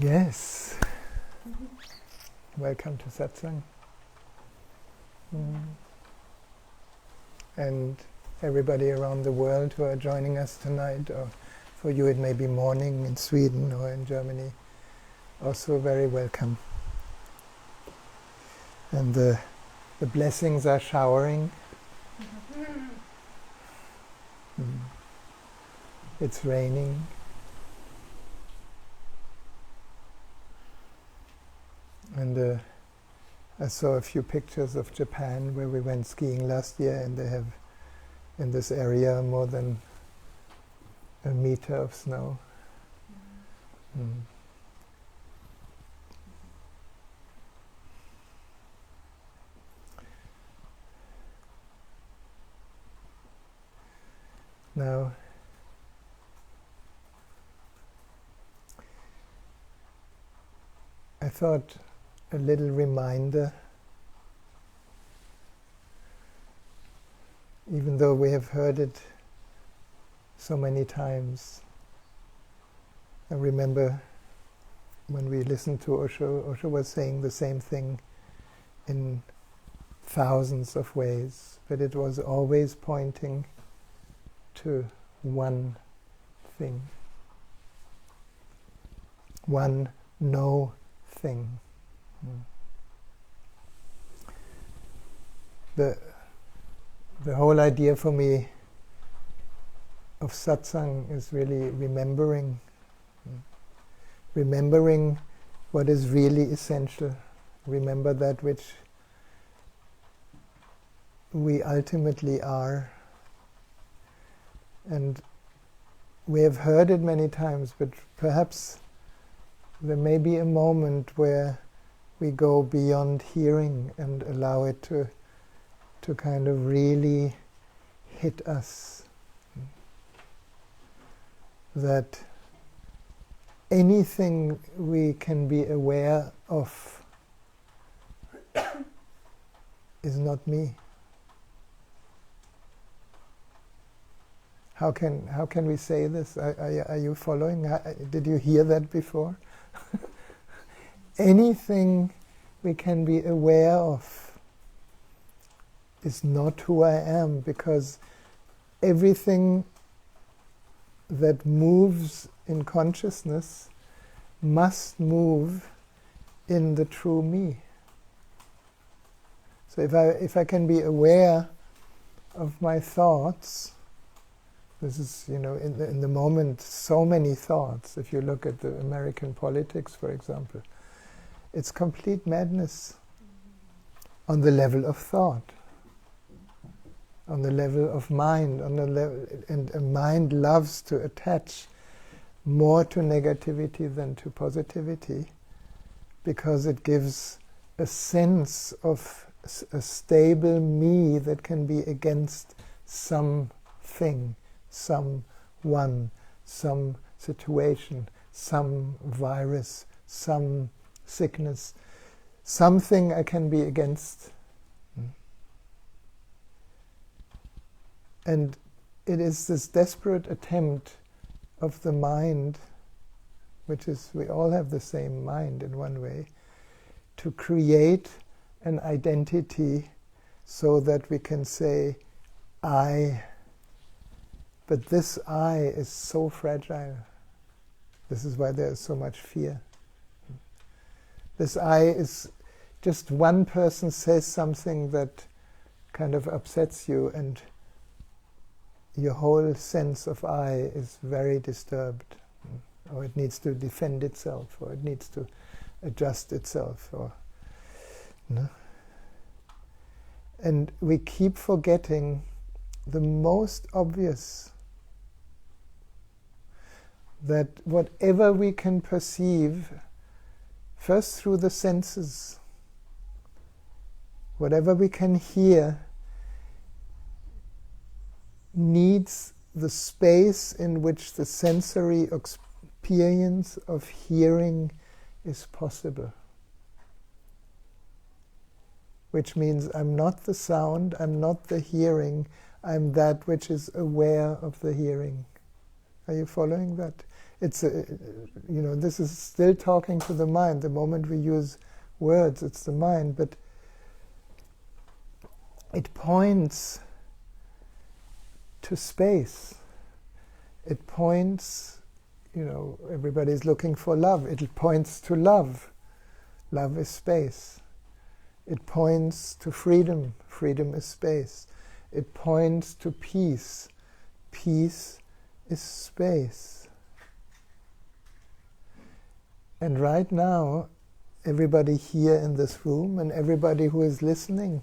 Yes. Welcome to Satsang. And everybody around the world who are joining us tonight, or for you it may be morning in Sweden or in Germany, also very welcome. And the blessings are showering. It's raining. And I saw a few pictures of Japan where we went skiing last year, and they have in this area more than a meter of snow. Now, I thought a little reminder, even though we have heard it so many times. I remember when we listened to Osho was saying the same thing in thousands of ways, but it was always pointing to one thing, one no thing. The whole idea for me of satsang is really remembering what is really essential. Remember that which we ultimately are. And we have heard it many times, but perhaps there may be a moment where we go beyond hearing and allow it to kind of really hit us. That anything we can be aware of is not me. How can we say this? Are you following? Did you hear that before? Anything we can be aware of is not who I am, because everything that moves in consciousness must move in the true me. So if I can be aware of my thoughts, this is, in the moment, so many thoughts. If you look at the American politics, for example, it's complete madness on the level of thought, on the level of mind, and a mind loves to attach more to negativity than to positivity, because it gives a sense of a stable me that can be against something, someone, some situation, some virus, some sickness, something I can be against. And it is this desperate attempt of the mind, which is, we all have the same mind in one way, to create an identity so that we can say, I. But this I is so fragile. This is why there is so much fear. This I is just one person says something that kind of upsets you, and your whole sense of I is very disturbed. Or it needs to defend itself, or it needs to adjust itself, or And we keep forgetting the most obvious, that whatever we can perceive, first through the senses, whatever we can hear, needs the space in which the sensory experience of hearing is possible. Which means I'm not the sound, I'm not the hearing, I'm that which is aware of the hearing. Are you following that? It's this is still talking to the mind. The moment we use words, it's the mind, but it points to space. It points, everybody's looking for love. It points to love. Love is space. It points to freedom. Freedom is space. It points to peace. Peace is space. And right now, everybody here in this room and everybody who is listening,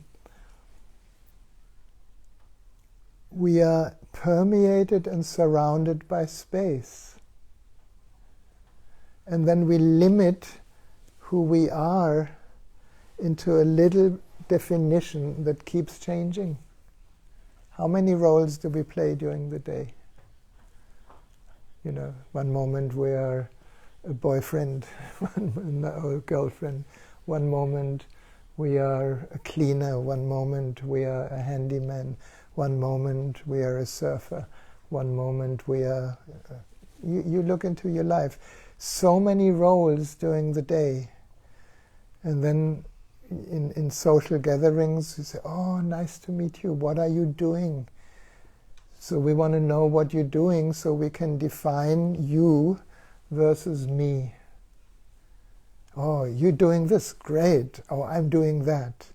we are permeated and surrounded by space. And then we limit who we are into a little definition that keeps changing. How many roles do we play during the day? One moment we are a boyfriend, or a girlfriend. One moment we are a cleaner. One moment we are a handyman. One moment we are a surfer. One moment we are... You look into your life. So many roles during the day. And then in social gatherings, you say, oh, nice to meet you. What are you doing? So we want to know what you're doing so we can define you versus me. Oh, you're doing this, great. Oh, I'm doing that.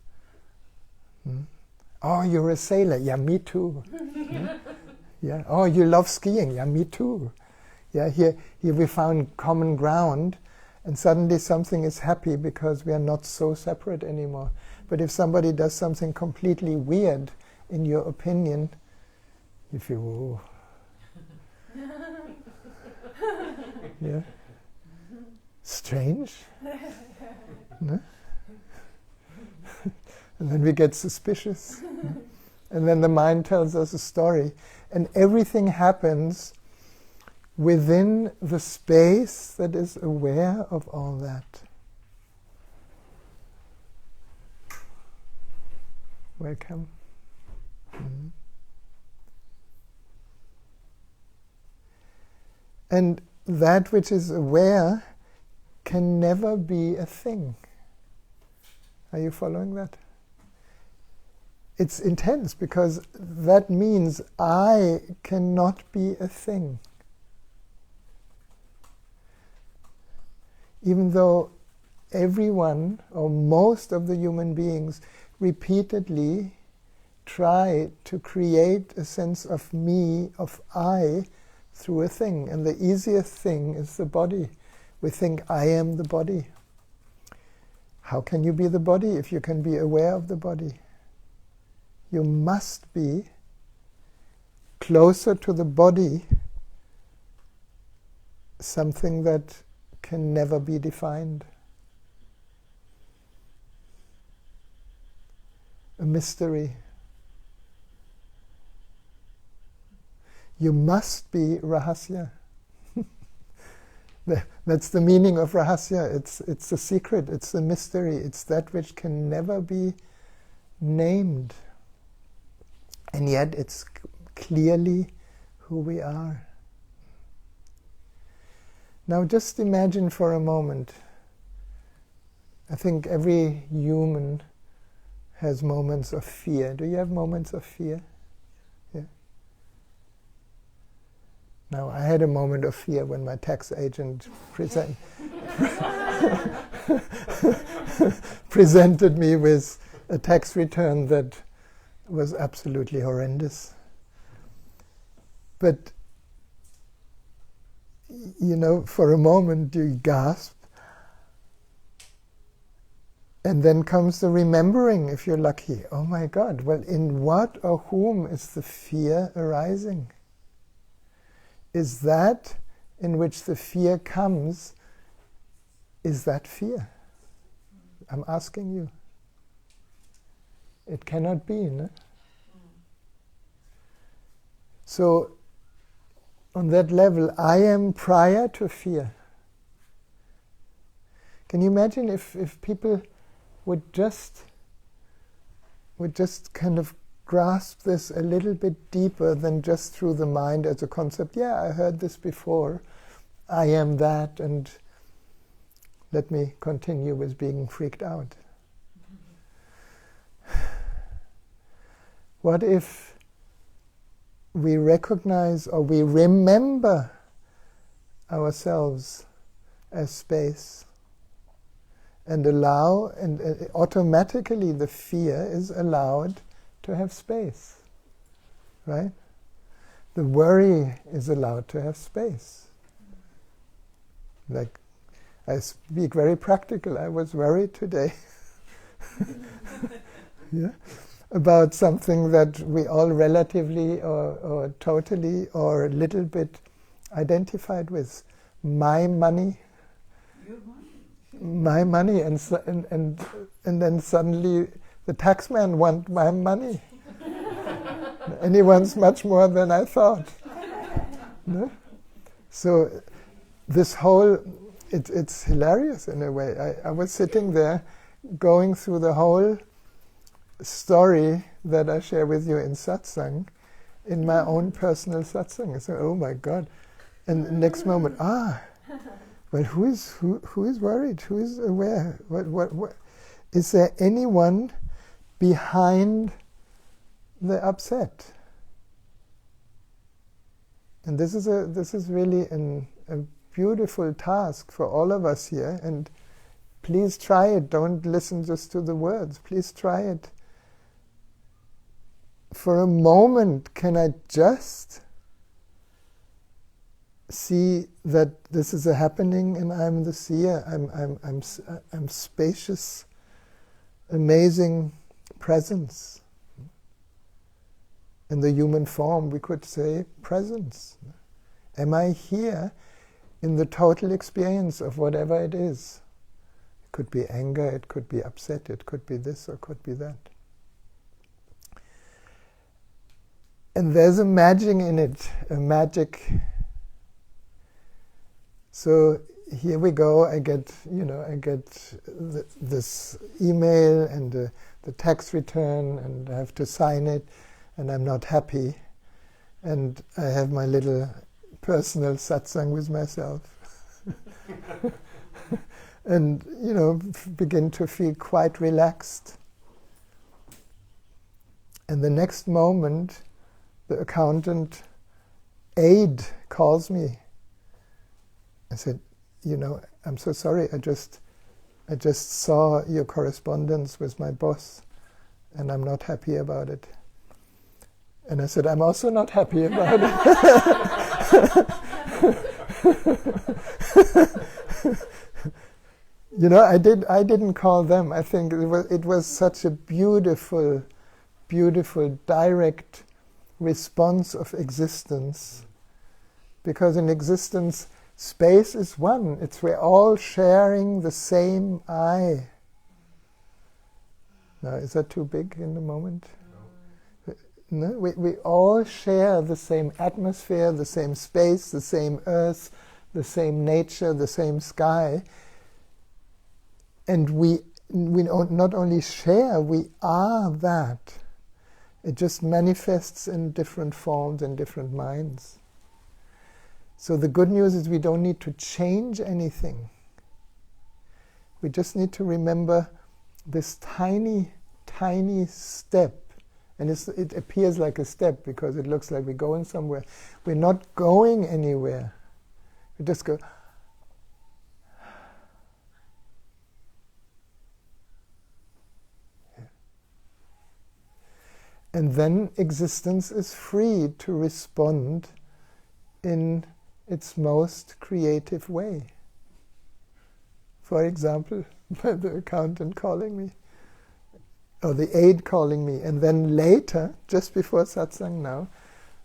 Oh, you're a sailor. Yeah, me too. Yeah. Oh, you love skiing. Yeah, me too. Yeah, here we found common ground, and suddenly something is happy because we are not so separate anymore. But if somebody does something completely weird, in your opinion, you feel, oh. Yeah, strange. No? And then we get suspicious. And then the mind tells us a story. And everything happens within the space that is aware of all that. Welcome. Mm-hmm. And that which is aware can never be a thing. Are you following that? It's intense because that means I cannot be a thing. Even though everyone or most of the human beings repeatedly try to create a sense of me, of I, through a thing. And the easiest thing is the body. We think, I am the body. How can you be the body if you can be aware of the body? You must be closer to the body, something that can never be defined. A mystery. You must be Rahasya. That's the meaning of Rahasya. It's a secret, it's a mystery, it's that which can never be named. And yet it's clearly who we are. Now just imagine for a moment, I think every human has moments of fear. Do you have moments of fear? Yeah. Now, I had a moment of fear when my tax agent presented me with a tax return that was absolutely horrendous. But, for a moment you gasp, and then comes the remembering, if you're lucky. Oh my God, well, in what or whom is the fear arising? Is that in which the fear comes, is that fear? I'm asking you. It cannot be, no? So, on that level, I am prior to fear. Can you imagine if people would just kind of grasp this a little bit deeper than just through the mind as a concept? Yeah, I heard this before, I am that, and let me continue with being freaked out. What if we recognize or we remember ourselves as space and allow, and automatically the fear is allowed to have space, right? The worry is allowed to have space. Like, I speak very practical. I was worried today yeah, about something that we all relatively or totally or a little bit identified with. My money. Your money. My money, and then suddenly the taxman wants my money. And he wants much more than I thought. No? So this whole, it's hilarious in a way. I was sitting there going through the whole story that I share with you in Satsang, in my own personal Satsang. I said, oh my God. And the next moment, well, who is worried? Who is aware? What? Is there anyone behind the upset? And this is really a beautiful task for all of us here. And please try it. Don't listen just to the words. Please try it. For a moment, can I just see that this is happening, and I'm the seer. I'm spacious, amazing presence. In the human form, we could say presence. Am I here in the total experience of whatever it is? It could be anger, it could be upset, it could be this or could be that. And there's a magic in it, a magic. So here we go. I get this email and the tax return, and I have to sign it, and I'm not happy, and I have my little personal satsang with myself, and begin to feel quite relaxed. And the next moment, the accountant aide calls me. I said, I'm so sorry, I just saw your correspondence with my boss, and I'm not happy about it. And I said, I'm also not happy about it. I didn't call them. I think it was such a beautiful, beautiful, direct response of existence. Because in existence, space is one. We're all sharing the same I. Now, is that too big in the moment? No, we all share the same atmosphere, the same space, the same earth, the same nature, the same sky. And we not only share, we are that. It just manifests in different forms and different minds. So the good news is we don't need to change anything. We just need to remember this tiny, tiny step. And it appears like a step because it looks like we're going somewhere. We're not going anywhere. We just go. And then existence is free to respond in its most creative way. For example, the accountant calling me, or the aide calling me, and then later, just before satsang now,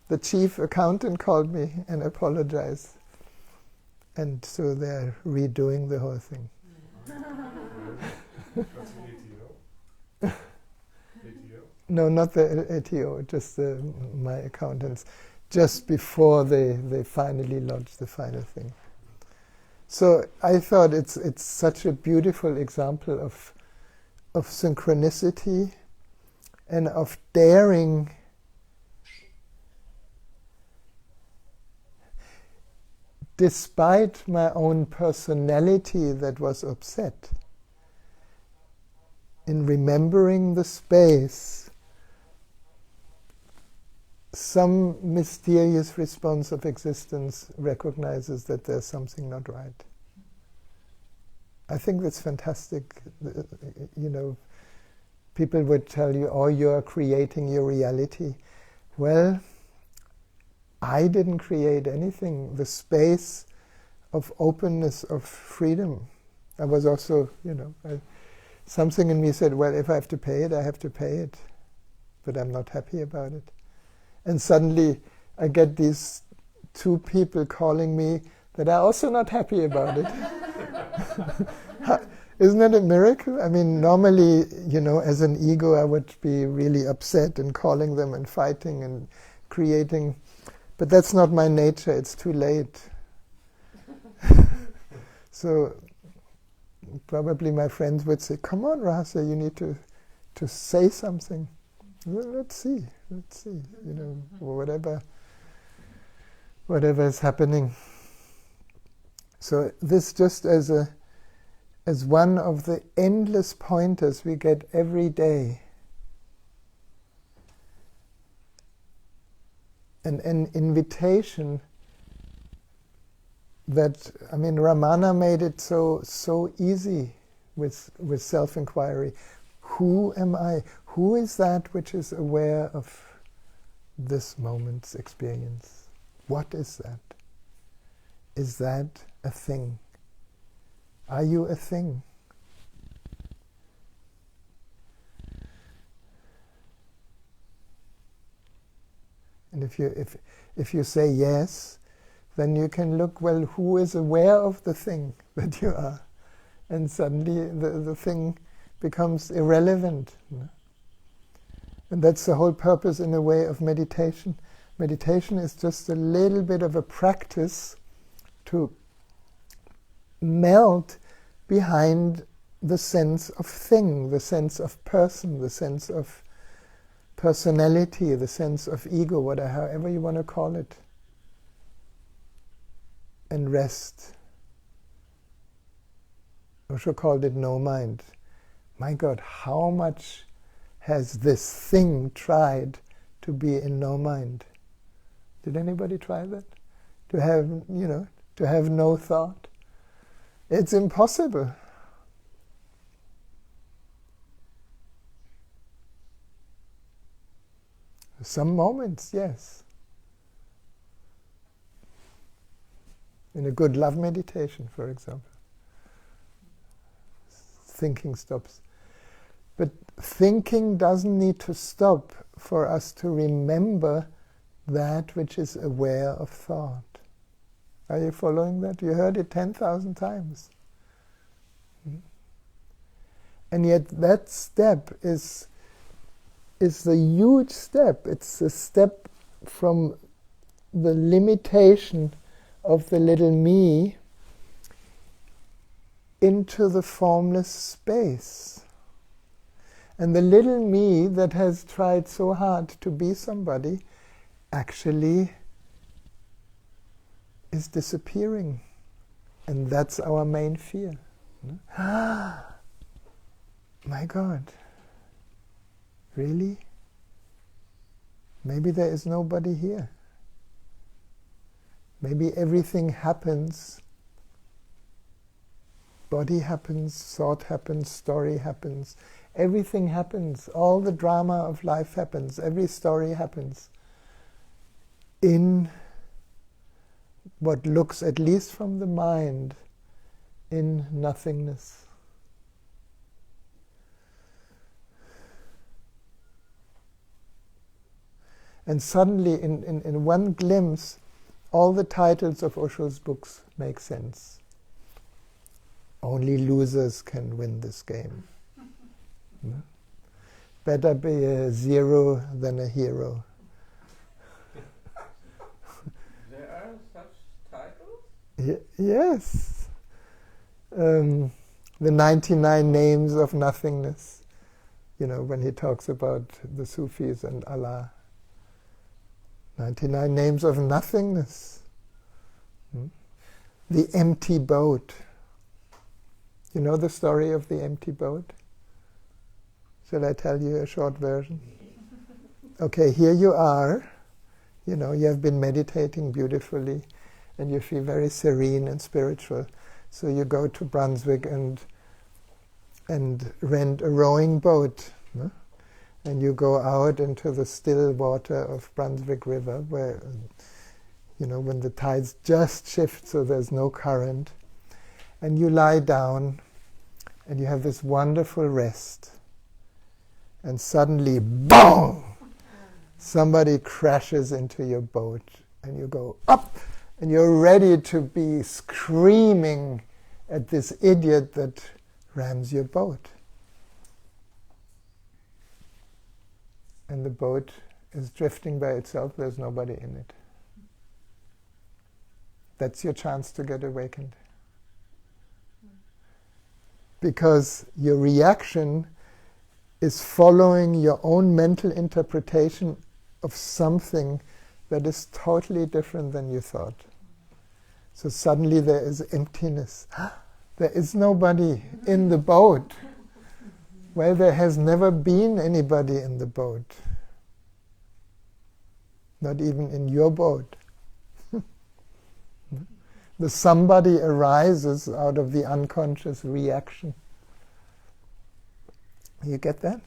the chief accountant called me and apologized. And so they're redoing the whole thing. That's an ATO? ATO? No, not the ATO, just my accountants, just before they finally launched the final thing. So I thought it's such a beautiful example of synchronicity and of daring despite my own personality that was upset, in remembering the space, some mysterious response of existence recognizes that there's something not right. I think that's fantastic. You know, people would tell you, oh, you're creating your reality. Well, I didn't create anything. The space of openness, of freedom. I was also, you know, something in me said, well, if I have to pay it, I have to pay it. But I'm not happy about it. And suddenly I get these two people calling me that are also not happy about it. Isn't that a miracle? I mean, normally, you know, as an ego, I would be really upset and calling them and fighting and creating. But that's not my nature. It's too late. So probably my friends would say, come on, Rahasya, you need to say something. Well, let's see, you know, whatever is happening. So this just as one of the endless pointers we get every day. An invitation that, I mean, Ramana made it so easy with self-inquiry. Who am I? Who is that which is aware of this moment's experience? What is that? Is that a thing? Are you a thing? And if you say yes, then you can look, well, who is aware of the thing that you are? And suddenly the thing becomes irrelevant. And that's the whole purpose, in a way, of meditation. Meditation is just a little bit of a practice to melt behind the sense of thing, the sense of person, the sense of personality, the sense of ego, however you want to call it, and rest. Osho called it no mind. My God, how much has this thing tried to be in no mind? Did anybody try that? To have no thought? It's impossible. Some moments, yes. In a good love meditation, for example, thinking stops. But thinking doesn't need to stop for us to remember that which is aware of thought. Are you following that? You heard it 10,000 times. And yet that step is the huge step. It's a step from the limitation of the little me into the formless space. And the little me that has tried so hard to be somebody actually is disappearing. And that's our main fear. My God. Really? Maybe there is nobody here. Maybe everything happens. Body happens, thought happens, story happens. Everything happens. All the drama of life happens. Every story happens in what looks, at least from the mind, in nothingness. And suddenly, in one glimpse, all the titles of Osho's books make sense. Only losers can win this game. Better be a zero than a hero. There are such titles? Yes. The 99 names of nothingness. You know, when he talks about the Sufis and Allah. 99 names of nothingness. the empty boat. You know the story of the empty boat? Shall I tell you a short version? Okay, here you are. You know, you have been meditating beautifully and you feel very serene and spiritual. So you go to Brunswick and rent a rowing boat. No? And you go out into the still water of Brunswick River where, you know, when the tides just shift so there's no current. And you lie down and you have this wonderful rest. And suddenly, boom! Somebody crashes into your boat and you go up and you're ready to be screaming at this idiot that rams your boat. And the boat is drifting by itself, there's nobody in it. That's your chance to get awakened. Because your reaction is following your own mental interpretation of something that is totally different than you thought. So suddenly there is emptiness. There is nobody in the boat. Well, there has never been anybody in the boat. Not even in your boat. The somebody arises out of the unconscious reaction. You get that?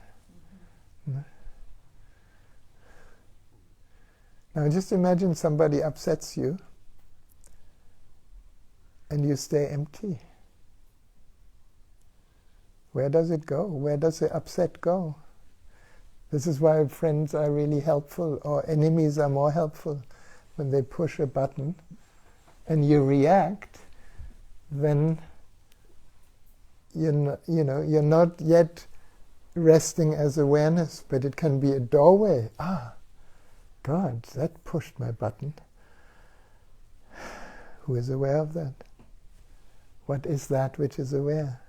Now just imagine somebody upsets you and you stay empty. Where does it go? Where does the upset go? This is why friends are really helpful, or enemies are more helpful. When they push a button and you react, then you're not yet resting as awareness, but it can be a doorway. Ah, God, that pushed my button. Who is aware of that? What is that which is aware?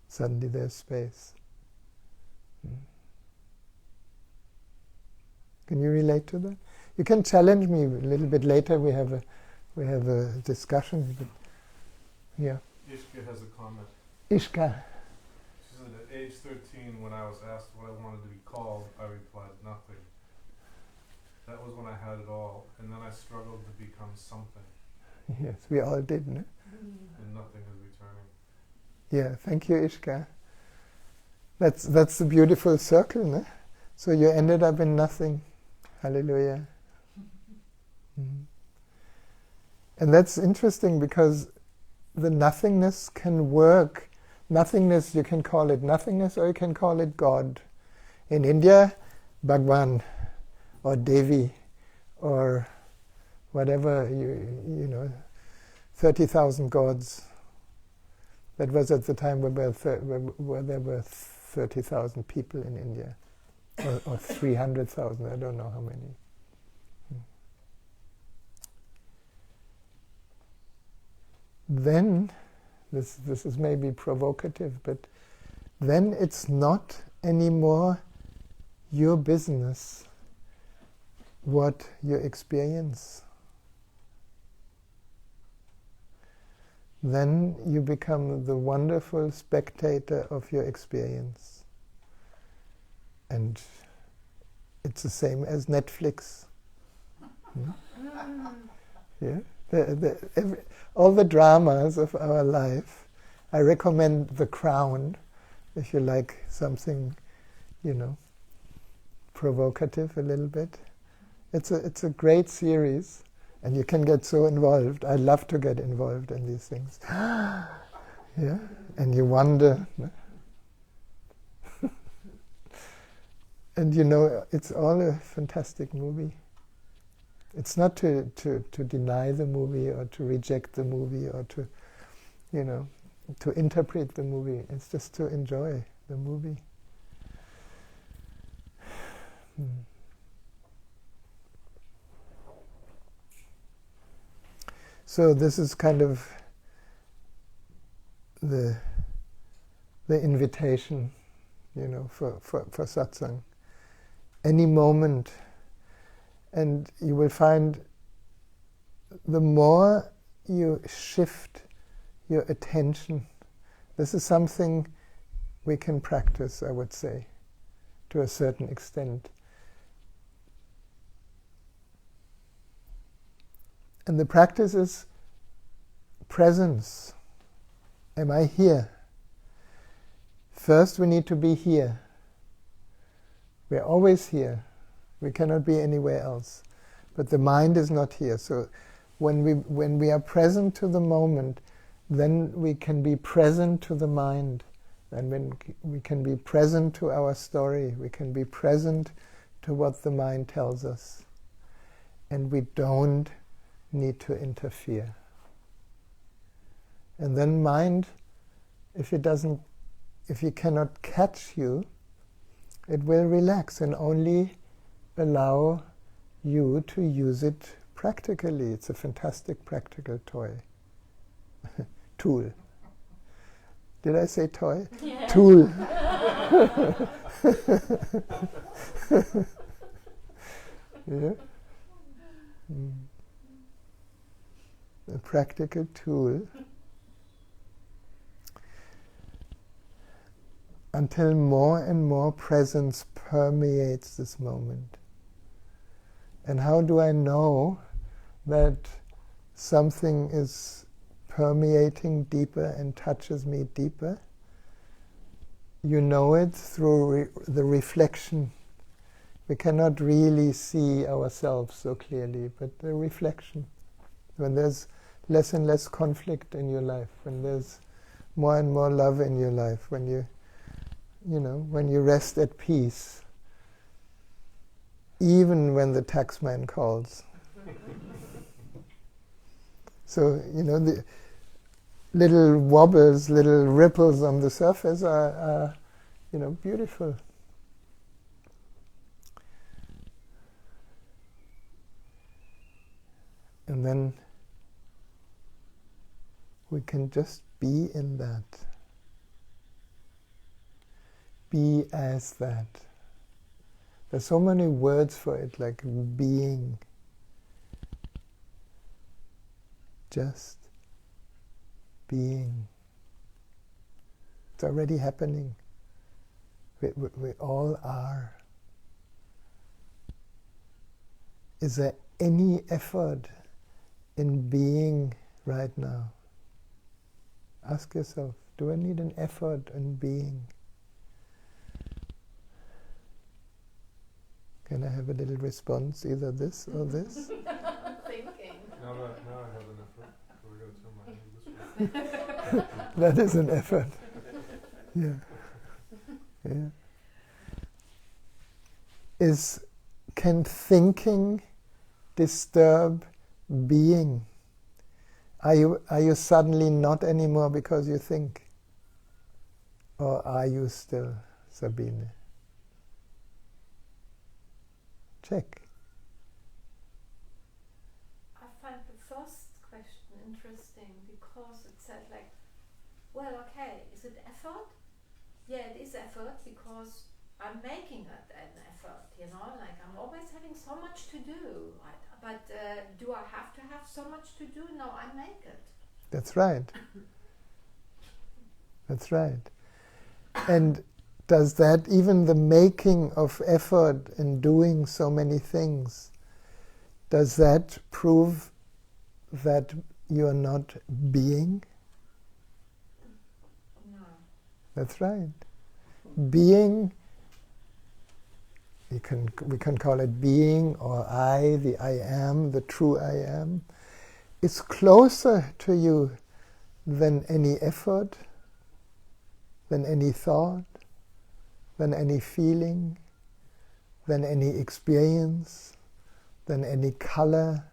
Suddenly there's space. Can you relate to that? You can challenge me a little bit later. We have a discussion. But yeah. Ishka has a comment. Ishka. She said, at age 13, when I was asked what I wanted to be called, I replied, nothing. That was when I had it all, and then I struggled to become something. Yes, we all did, no? And nothing is returning. Yeah, thank you, Ishka. That's the beautiful circle, no? So you ended up in nothing. Hallelujah. And that's interesting because the nothingness can work. Nothingness, you can call it nothingness or you can call it God. In India, Bhagwan or Devi or whatever, you know, 30,000 gods. That was at the time where there were 30,000 people in India. Or 300,000, I don't know how many. Then, this is maybe provocative, but then it's not anymore your business what you experience. Then you become the wonderful spectator of your experience. And it's the same as Netflix. Yeah? All the dramas of our life. I recommend The Crown, if you like something, you know, provocative a little bit. It's a great series, and you can get so involved. I love to get involved in these things. Yeah, and you wonder. And you know, it's all a fantastic movie. It's not to deny the movie or to reject the movie or to, you know, to interpret the movie. It's just to enjoy the movie. So this is kind of the invitation, you know, for satsang. Any moment, And you will find the more you shift your attention, this is something we can practice, I would say, to a certain extent. And the practice is presence. Am I here? First we need to be here. We're always here. We cannot be anywhere else. But the mind is not here. So when we are present to the moment, then we can be present to the mind. And when we can be present to our story, we can be present to what the mind tells us. And we don't need to interfere. And then mind, if it cannot catch you, it will relax and only allow you to use it practically. It's a fantastic practical toy. Tool. Did I say toy? Yeah. Tool. Yeah? A practical tool until more and more presence permeates this moment. And how do I know that something is permeating deeper and touches me deeper? You know it through the reflection. We cannot really see ourselves so clearly, but the reflection. When there's less and less conflict in your life, when there's more and more love in your life, when when you rest at peace, even when the taxman calls. So, the little wobbles, little ripples on the surface are beautiful. And then we can just be in that. Be as that. There's so many words for it, like being. Just being. It's already happening. We all are. Is there any effort in being right now? Ask yourself, do I need an effort in being? Can I have a little response, either this or this? Thinking. Now I have an effort. We're going to turn my hand this way. That is an effort. Yeah. Can thinking disturb being? Are you suddenly not anymore because you think? Or are you still Sabine? Check. I find the first question interesting because it said well, okay, is it effort? Yeah, it is effort because I'm making it an effort, I'm always having so much to do. But do I have to have so much to do? No, I make it. That's right. That's right. And does that, even the making of effort in doing so many things, does that prove that you're not being? No. That's right. Being, we can call it being or I, the I am, the true I am, is closer to you than any effort, than any thought, than any feeling, than any experience, than any color,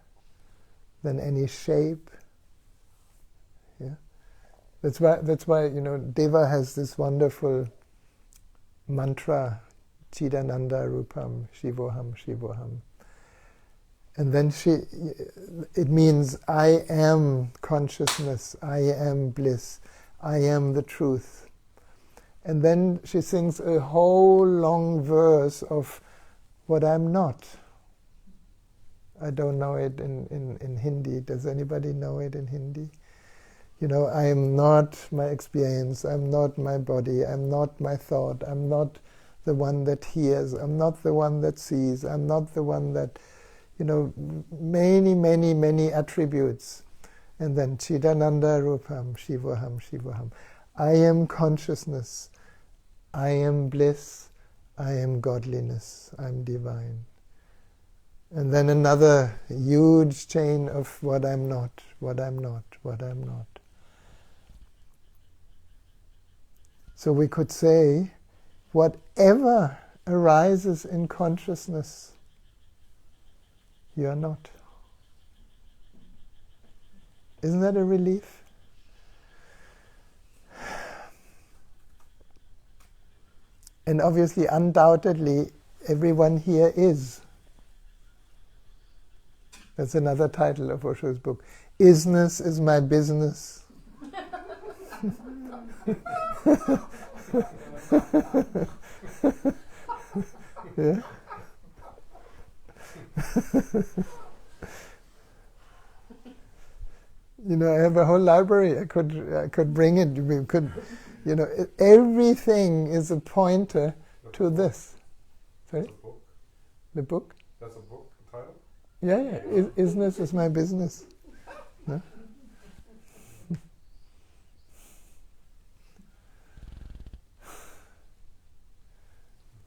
than any shape. Yeah, that's why Deva has this wonderful mantra, Chidananda Rupam Shivoham Shivoham. And then it means I am consciousness, I am bliss, I am the truth. And then she sings a whole long verse of what I'm not. I don't know it in Hindi. Does anybody know it in Hindi? You know, I am not my experience, I'm not my body, I'm not my thought, I'm not the one that hears, I'm not the one that sees, I'm not the one that, you know, many, many, many attributes. And then Chidananda Rupam, Shivoham, Shivoham. I am consciousness, I am bliss, I am godliness, I'm divine. And then another huge chain of what I'm not, what I'm not, what I'm not. So we could say, whatever arises in consciousness, you are not. Isn't that a relief? And obviously, undoubtedly, everyone here is. That's another title of Osho's book. Isness is my business. Yeah. You know, I have a whole library. I could bring it. We could, you know, everything is a pointer to this. Sorry? That's a book. The book? That's a book, the title? Yeah. Isness is my business. No?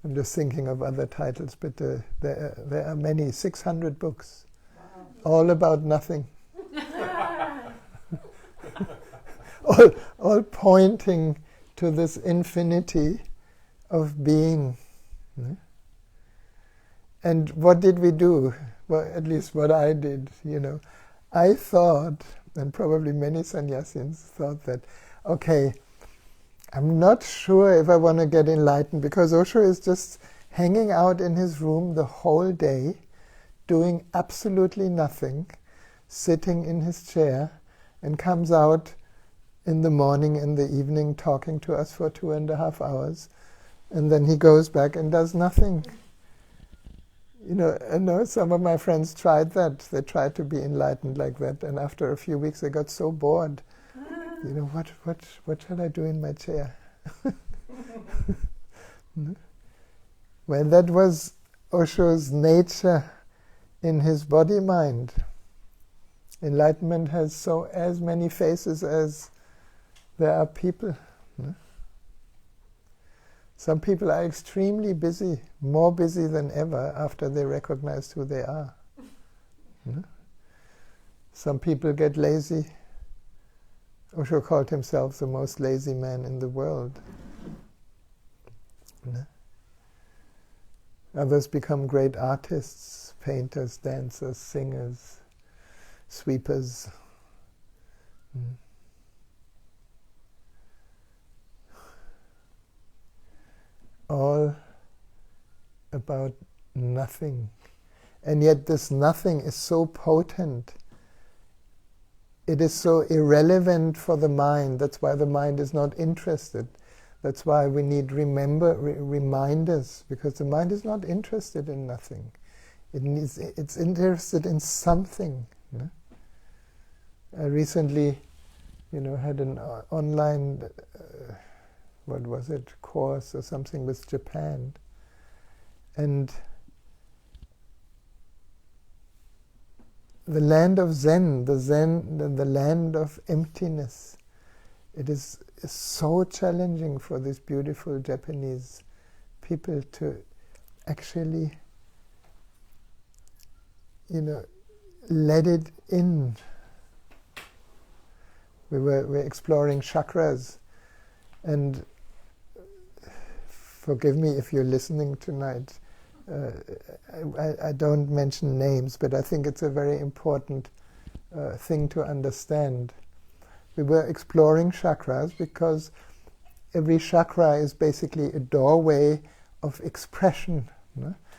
I'm just thinking of other titles, but there are many, 600 books, all about nothing. all pointing to this infinity of being. And what did we do? Well, at least what I did, you know. I thought, and probably many sannyasins thought that, okay, I'm not sure if I want to get enlightened, because Osho is just hanging out in his room the whole day, doing absolutely nothing, sitting in his chair, and comes out in the morning and the evening talking to us for 2.5 hours, and then he goes back and does nothing. You know, I know some of my friends tried that. They tried to be enlightened like that, and after a few weeks they got so bored. You know, what shall I do in my chair? Well, that was Osho's nature in his body-mind. Enlightenment has as many faces as there are people. Some people are extremely busy, more busy than ever after they recognize who they are. Some people get lazy. Osho called himself the most lazy man in the world. Others become great artists, painters, dancers, singers, sweepers. All about nothing. And yet this nothing is so potent. It is so irrelevant for the mind. That's why the mind is not interested. That's why we need reminders, because the mind is not interested in nothing. It's interested in something. I recently, had an online, course or something with Japan, and the land of Zen, the land of emptiness. It is so challenging for these beautiful Japanese people to actually, let it in. We're exploring chakras, and forgive me if you're listening tonight. I don't mention names, but I think it's a very important thing to understand. We were exploring chakras because every chakra is basically a doorway of expression.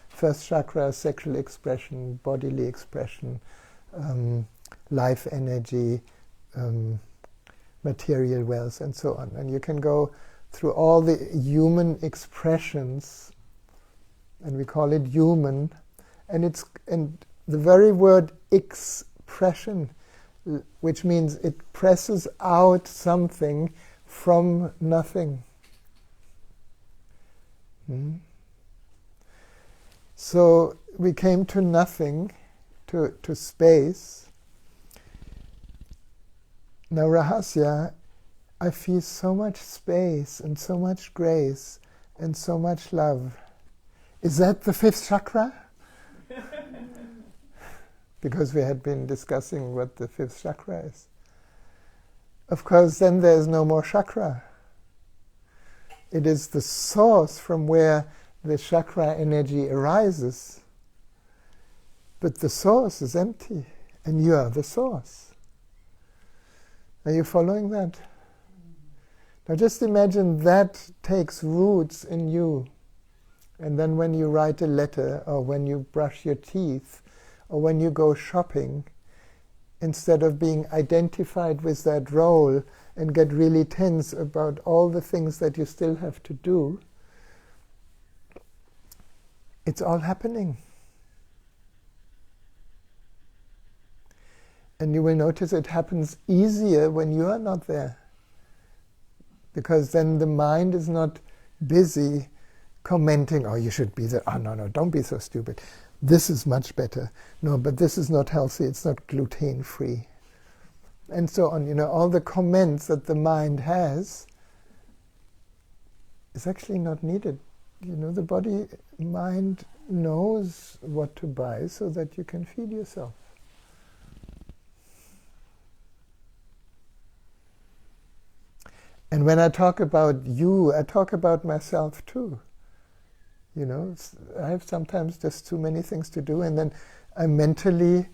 First chakra, sexual expression, bodily expression, life energy, material wealth, and so on. And you can go through all the human expressions, and we call it human, and the very word expression, which means it presses out something from nothing. So we came to nothing, to space. Now Rahasya, I feel so much space and so much grace and so much love. Is that the fifth chakra? Because we had been discussing what the fifth chakra is. Of course, then there is no more chakra. It is the source from where the chakra energy arises. But the source is empty, and you are the source. Are you following that? Now just imagine that takes roots in you. And then when you write a letter, or when you brush your teeth, or when you go shopping, instead of being identified with that role and get really tense about all the things that you still have to do, it's all happening. And you will notice it happens easier when you are not there. Because then the mind is not busy commenting, oh, you should be there. Oh, no, don't be so stupid. This is much better. No, but this is not healthy. It's not gluten-free. And so on. All the comments that the mind has is actually not needed. The body, mind knows what to buy so that you can feed yourself. And when I talk about you, I talk about myself too. I have sometimes just too many things to do, and then I'm mentally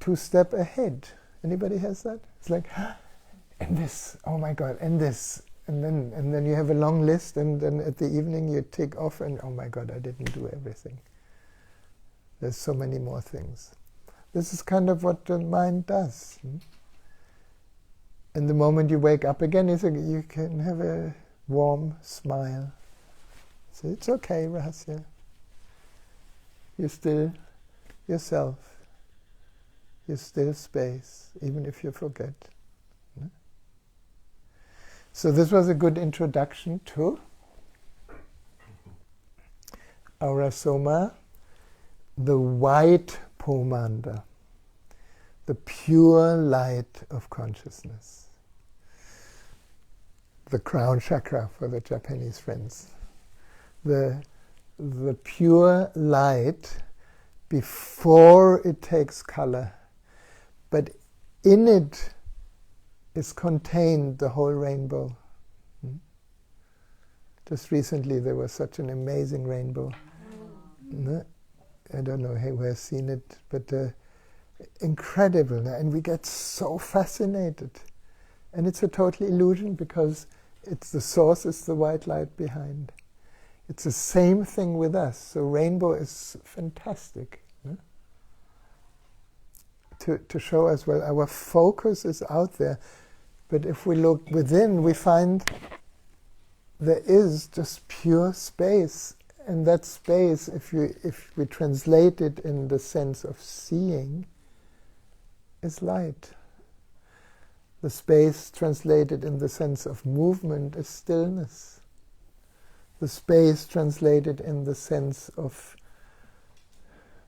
2 steps ahead. Anybody has that? It's like, and this, oh my God, and this. And then you have a long list, and then at the evening you tick off, and oh my God, I didn't do everything. There's so many more things. This is kind of what the mind does. And the moment you wake up again, you can have a warm smile. So it's okay, Rahasya. You're still yourself. You're still space, even if you forget. So this was a good introduction to Aurasoma, the white pomanda, the pure light of consciousness, the crown chakra for the Japanese friends, the pure light before it takes color, but in it is contained the whole rainbow. Just recently there was such an amazing rainbow. I don't know who has seen it, but incredible. And we get so fascinated. And it's a total illusion because it's the source is the white light behind. It's the same thing with us. So rainbow is fantastic. To show us, well, our focus is out there. But if we look within, we find there is just pure space. And that space, if we translate it in the sense of seeing, is light. The space translated in the sense of movement is stillness. The space translated in the sense of,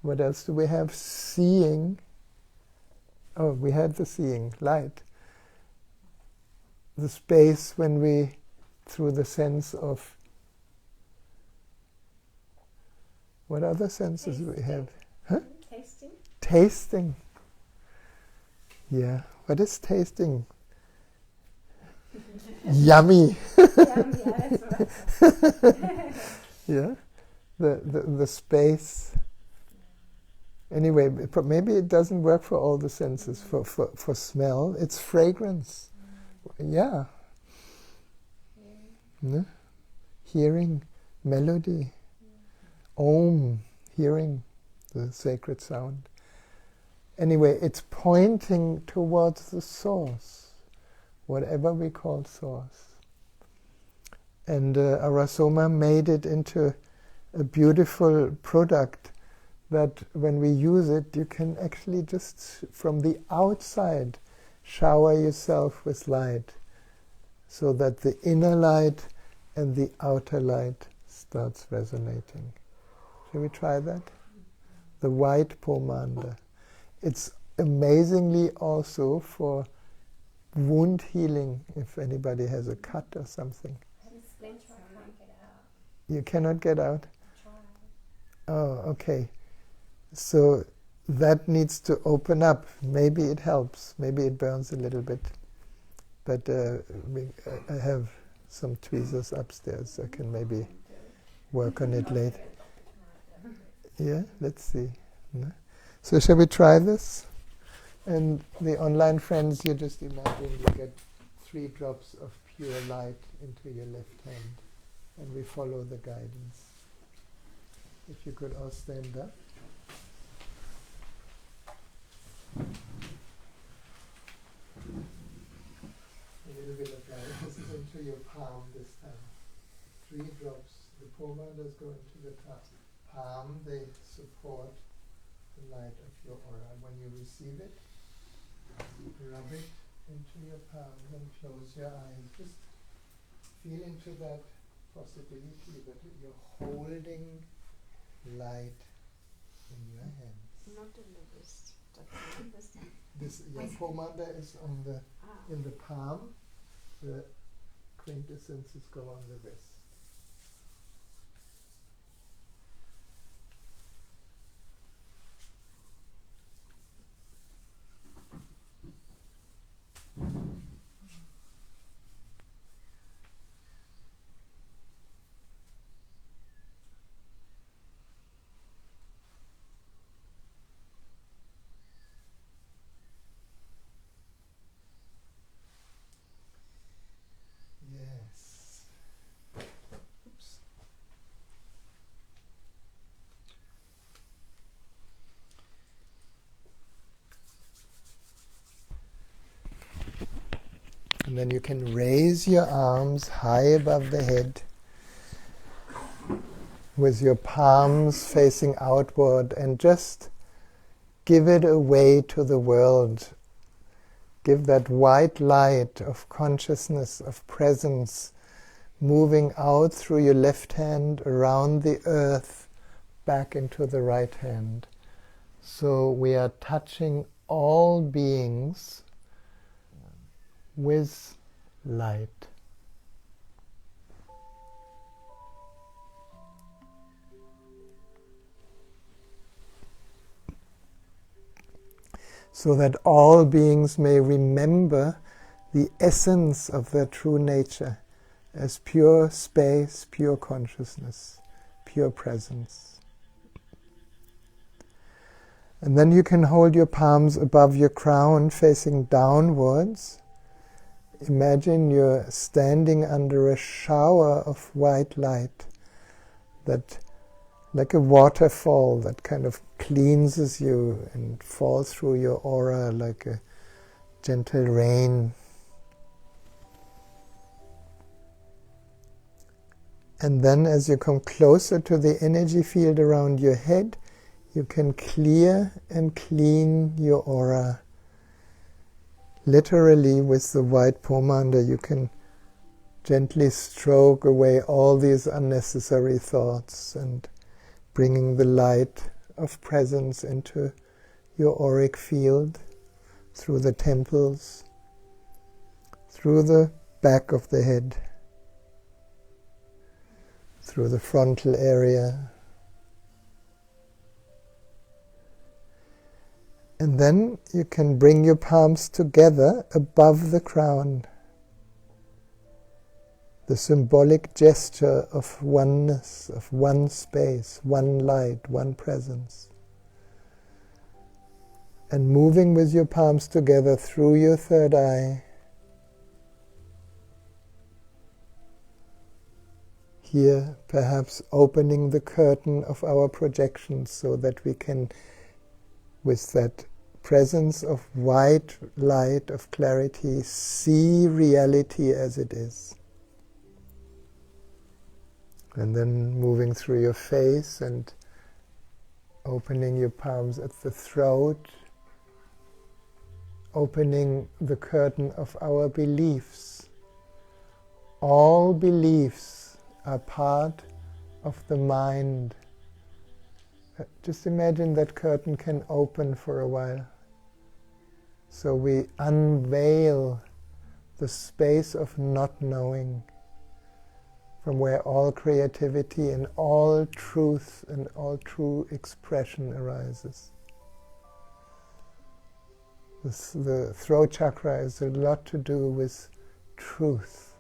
what else do we have? Seeing. Oh, we had the seeing, light. The space when we, through the sense of, what other senses do we have? Huh? Tasting. Tasting. Yeah. What is tasting? Yummy. Yeah. The space. Anyway, maybe it doesn't work for all the senses. For smell, it's fragrance. Yeah. Hearing, melody. Om, hearing the sacred sound. Anyway, it's pointing towards the source, whatever we call source. And Aurasoma made it into a beautiful product that when we use it, you can actually just from the outside shower yourself with light, so that the inner light and the outer light starts resonating. Shall we try that? The white pomander. It's amazingly also for wound healing, if anybody has a cut or something. You cannot get out? Oh, okay. So that needs to open up. Maybe it helps. Maybe it burns a little bit. But I have some tweezers upstairs. I can maybe work on it later. Yeah, let's see. No? So shall we try this? And the online friends, you just imagine you get 3 drops of pure light into your left hand. And we follow the guidance. If you could all stand up. A little bit of guidance into your palm this time. 3 drops. The pomanders go into the palm. They support the light of your aura. When you receive it, rub it into your palm and close your eyes. Just feel into that possibility that you're holding light in your hands. Not in the wrist. This your pomander is on the in the palm. The quintessences go on the wrist. And then you can raise your arms high above the head with your palms facing outward and just give it away to the world. Give that white light of consciousness, of presence, moving out through your left hand, around the earth, back into the right hand. So we are touching all beings with light. So that all beings may remember the essence of their true nature as pure space, pure consciousness, pure presence. And then you can hold your palms above your crown facing downwards. Imagine you're standing under a shower of white light that, like a waterfall, that kind of cleanses you and falls through your aura like a gentle rain. And then as you come closer to the energy field around your head, you can clear and clean your aura. Literally, with the white pomander, you can gently stroke away all these unnecessary thoughts and bringing the light of presence into your auric field, through the temples, through the back of the head, through the frontal area. And then you can bring your palms together above the crown. The symbolic gesture of oneness, of one space, one light, one presence. And moving with your palms together through your third eye. Here, perhaps opening the curtain of our projections so that we can, with that presence of white light, of clarity, see reality as it is. And then moving through your face and opening your palms at the throat, opening the curtain of our beliefs. All beliefs are part of the mind. Just imagine that curtain can open for a while. So we unveil the space of not knowing, from where all creativity and all truth and all true expression arises. The throat chakra has a lot to do with truth.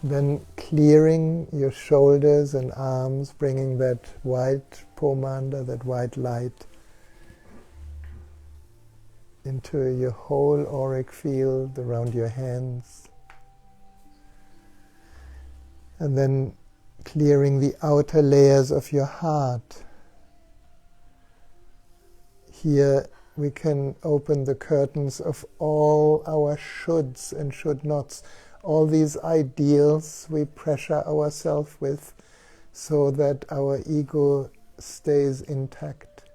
Then clearing your shoulders and arms, bringing that white pomanda, that white light, into your whole auric field around your hands. And then clearing the outer layers of your heart. Here we can open the curtains of all our shoulds and should nots, all these ideals we pressure ourselves with so that our ego stays intact.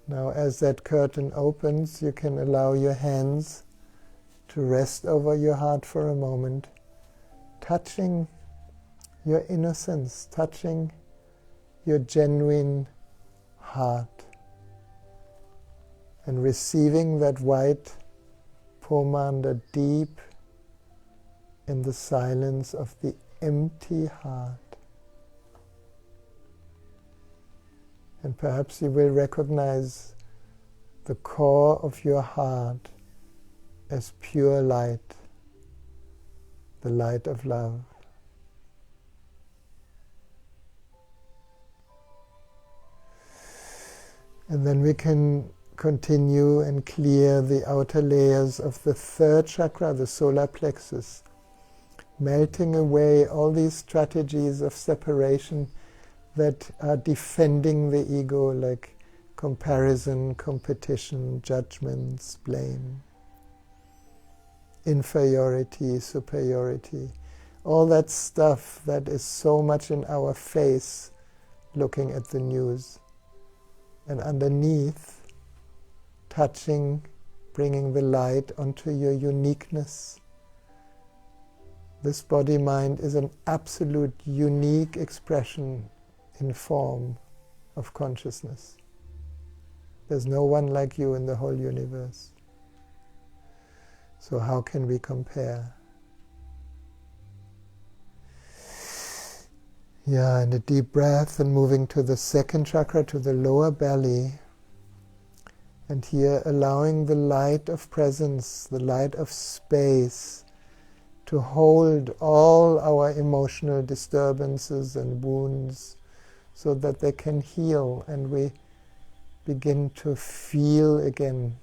Now, as that curtain opens, you can allow your hands to rest over your heart for a moment, touching your innocence, touching your genuine heart, and receiving that white pomanda deep in the silence of the empty heart. And perhaps you will recognize the core of your heart as pure light, the light of love. And then we can continue and clear the outer layers of the third chakra, the solar plexus, melting away all these strategies of separation that are defending the ego, like comparison, competition, judgments, blame, inferiority, superiority, all that stuff that is so much in our face looking at the news. And underneath, touching, bringing the light onto your uniqueness. This body-mind is an absolute unique expression in form of consciousness. There's no one like you in the whole universe. So how can we compare? Yeah, and a deep breath, and moving to the second chakra, to the lower belly. And here allowing the light of presence, the light of space, to hold all our emotional disturbances and wounds so that they can heal, and we begin to feel again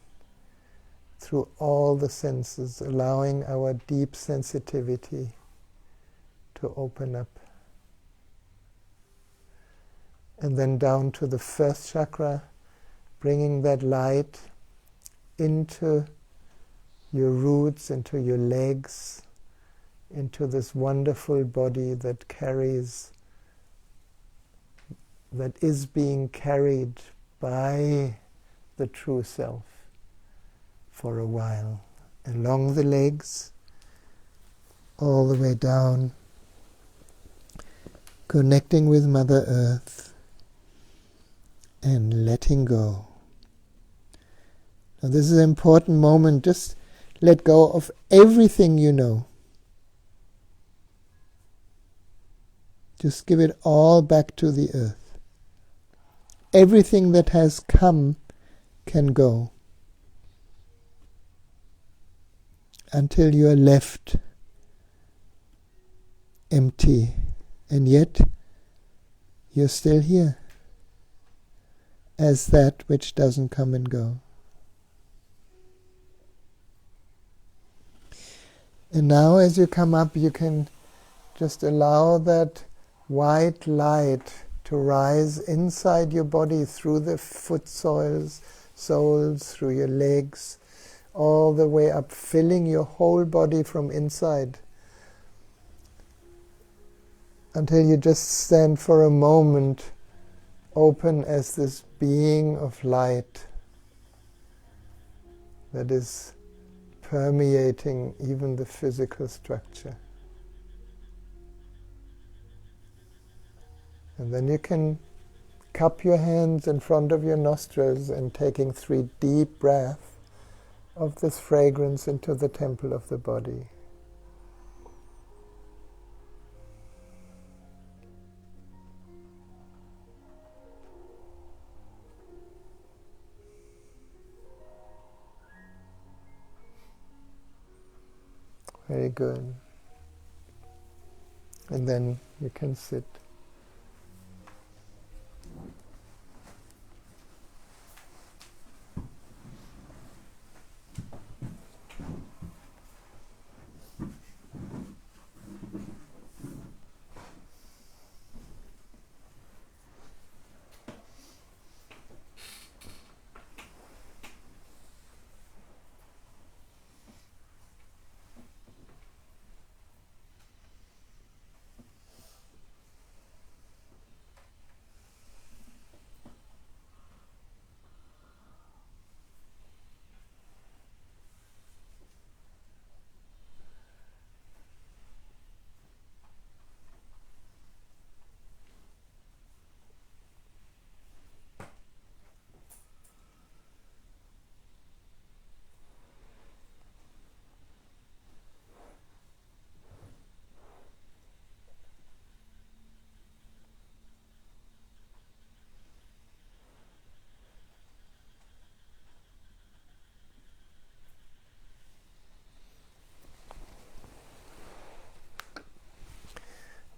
through all the senses, allowing our deep sensitivity to open up. And then down to the first chakra, bringing that light into your roots, into your legs, into this wonderful body that carries, that is being carried by the true self for a while. Along the legs, all the way down, connecting with Mother Earth, and letting go. Now this is an important moment. Just let go of everything you know. Just give it all back to the earth. Everything that has come can go, until you are left empty, and yet you're still here as that which doesn't come and go. And now as you come up, you can just allow that white light to rise inside your body, through the foot soles, through your legs, all the way up, filling your whole body from inside, until you just stand for a moment open as this being of light that is permeating even the physical structure. And then you can cup your hands in front of your nostrils and taking 3 deep breaths of this fragrance into the temple of the body. Very good. And then you can sit.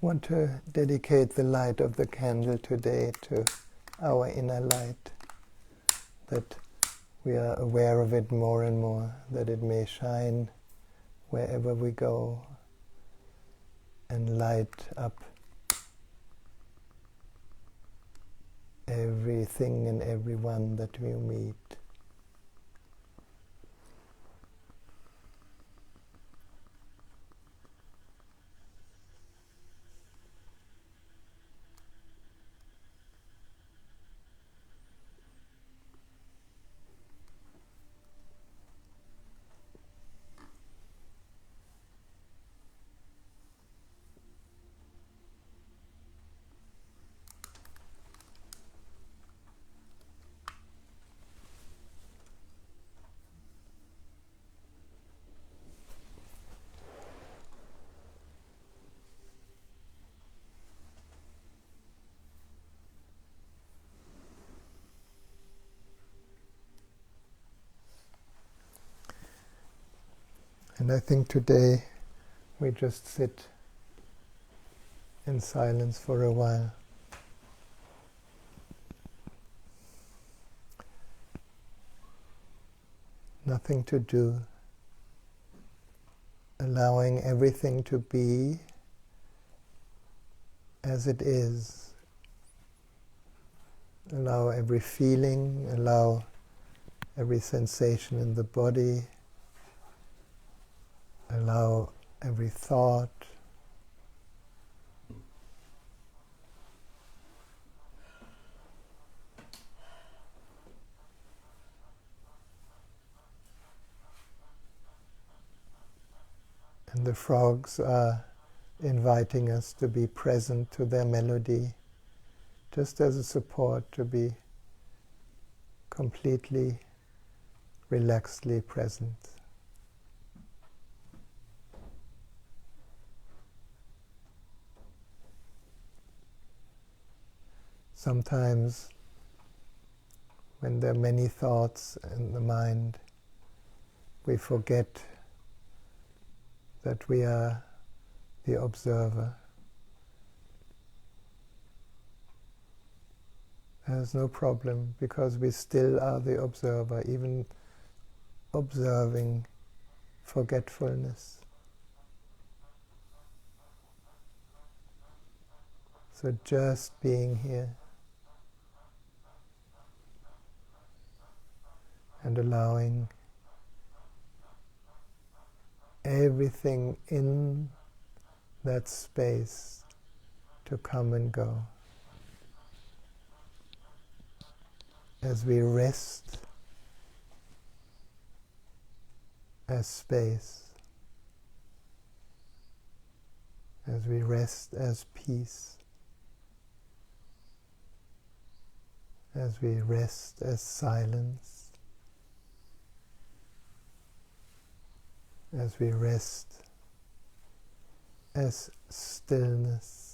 Want to dedicate the light of the candle today to our inner light, that we are aware of it more and more, that it may shine wherever we go and light up everything and everyone that we meet. And I think today we just sit in silence for a while. Nothing to do, allowing everything to be as it is. Allow every feeling, allow every sensation in the body, allow every thought. And the frogs are inviting us to be present to their melody, just as a support, to be completely, relaxedly present. Sometimes, when there are many thoughts in the mind, we forget that we are the observer. There's no problem, because we still are the observer, even observing forgetfulness. So just being here and allowing everything in that space to come and go. As we rest as space, as we rest as peace, as we rest as silence, as we rest as stillness.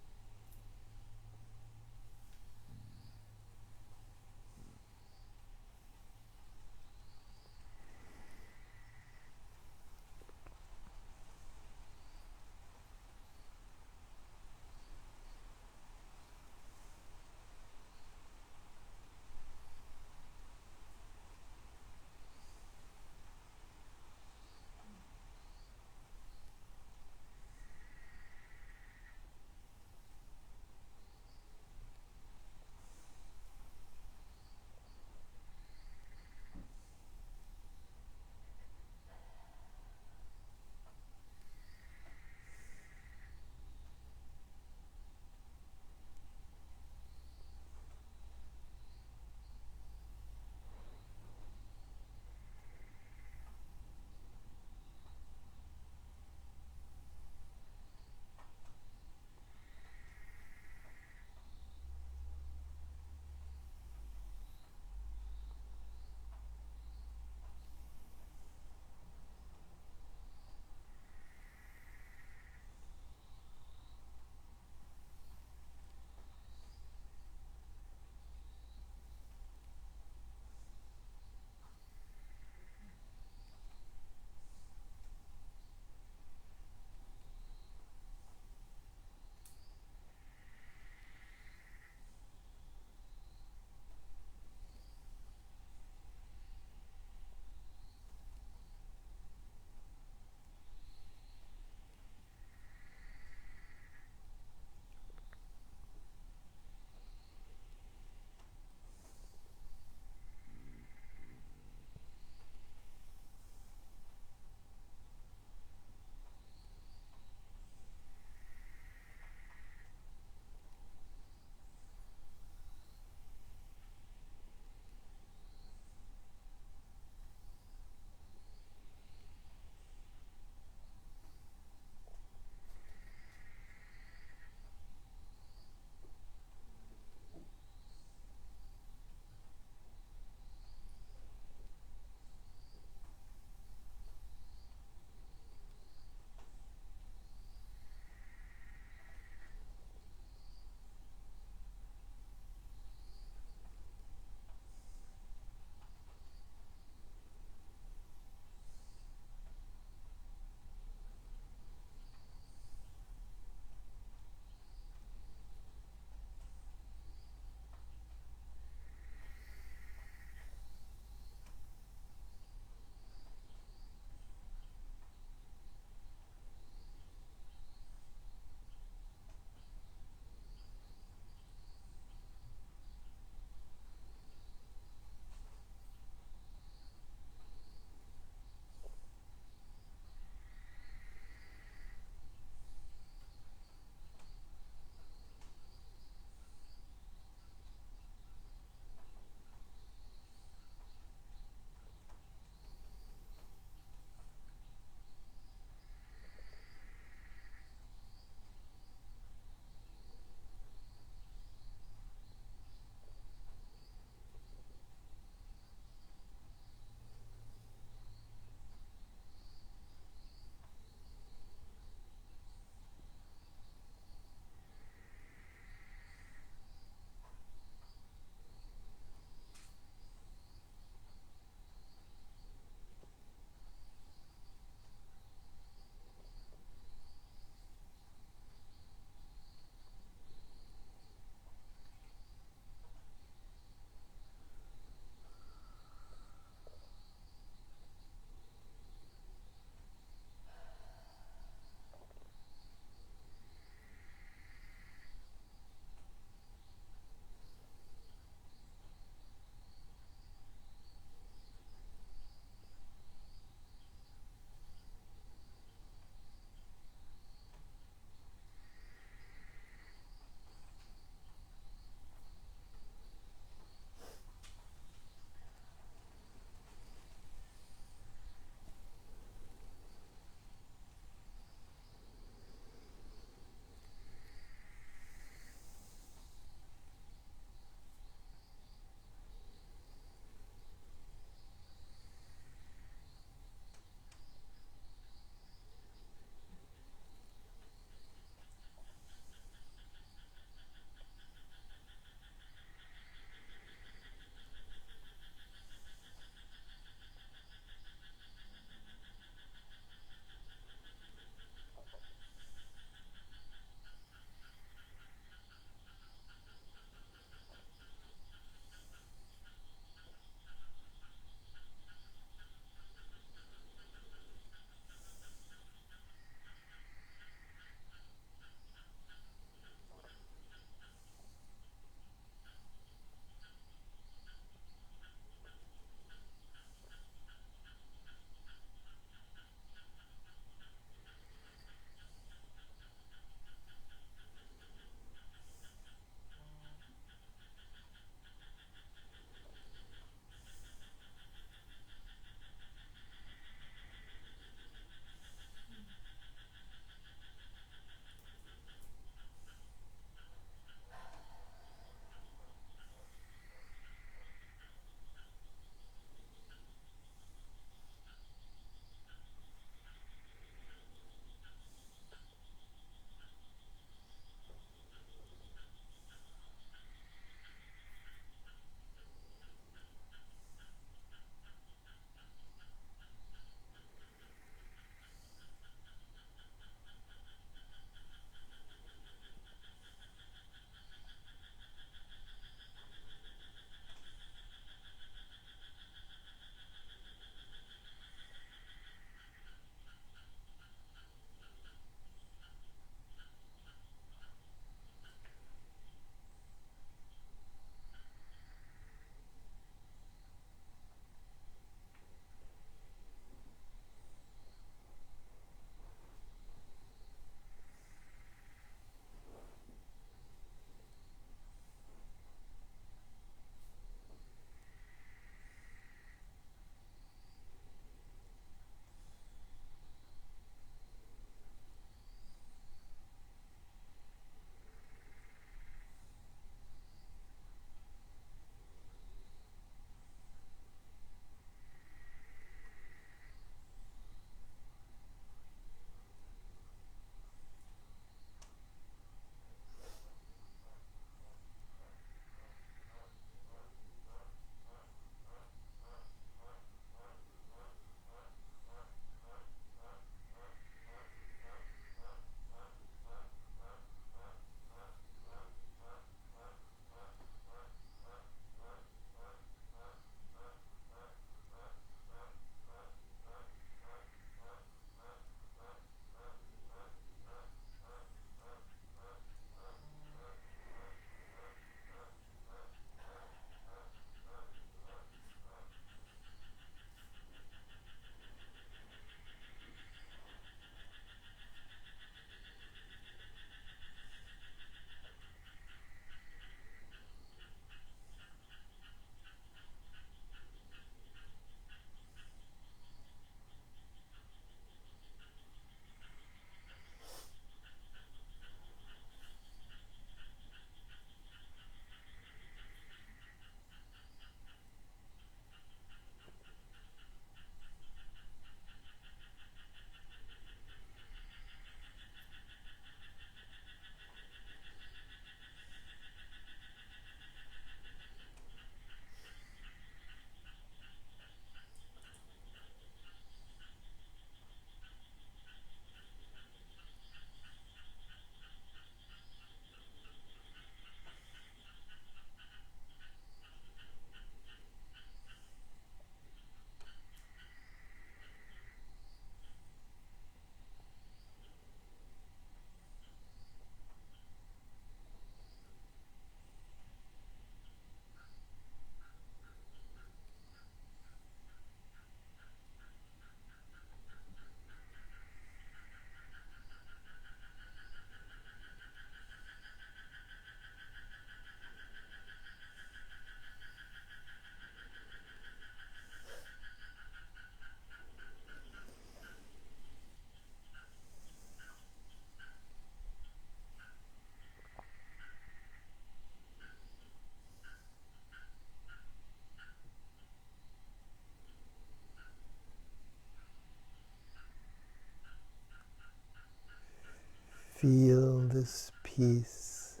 Feel this peace.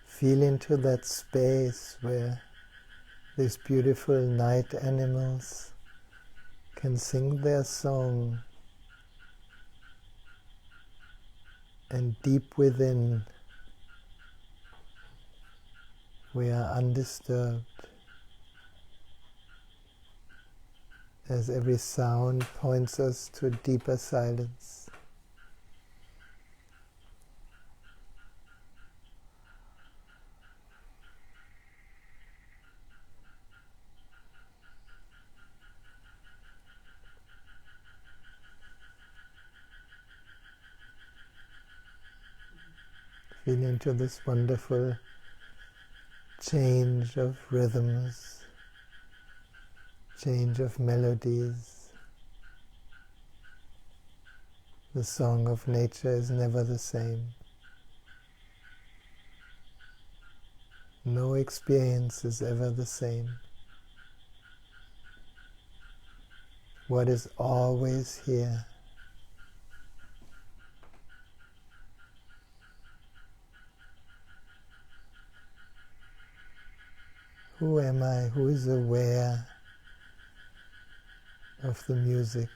Feel into that space where these beautiful night animals can sing their song, and deep within we are undisturbed, as every sound points us to deeper silence. Feel into this wonderful change of rhythms, change of melodies. The song of nature is never the same. No experience is ever the same. What is always here? Who am I? Who is aware of the music?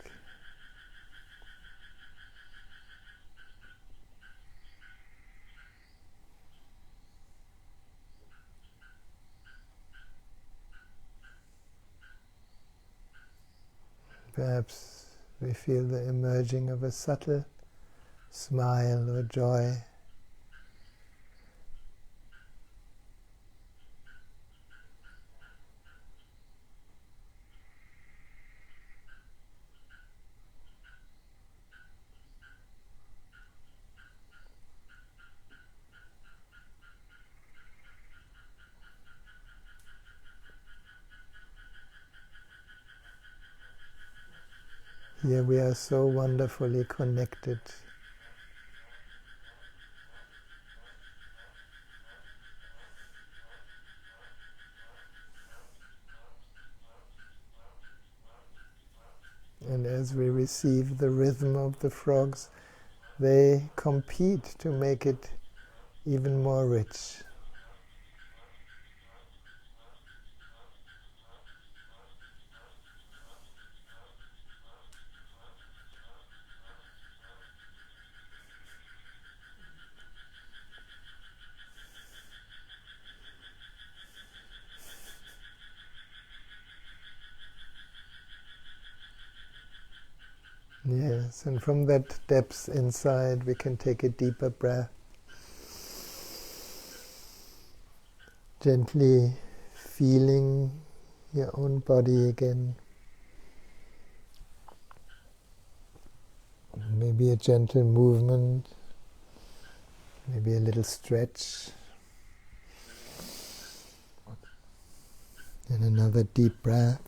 Perhaps we feel the emerging of a subtle smile or joy. Here we are so wonderfully connected. And as we receive the rhythm of the frogs, they compete to make it even more rich. Yes, and from that depth inside we can take a deeper breath. Gently feeling your own body again. Maybe a gentle movement, maybe a little stretch. And another deep breath.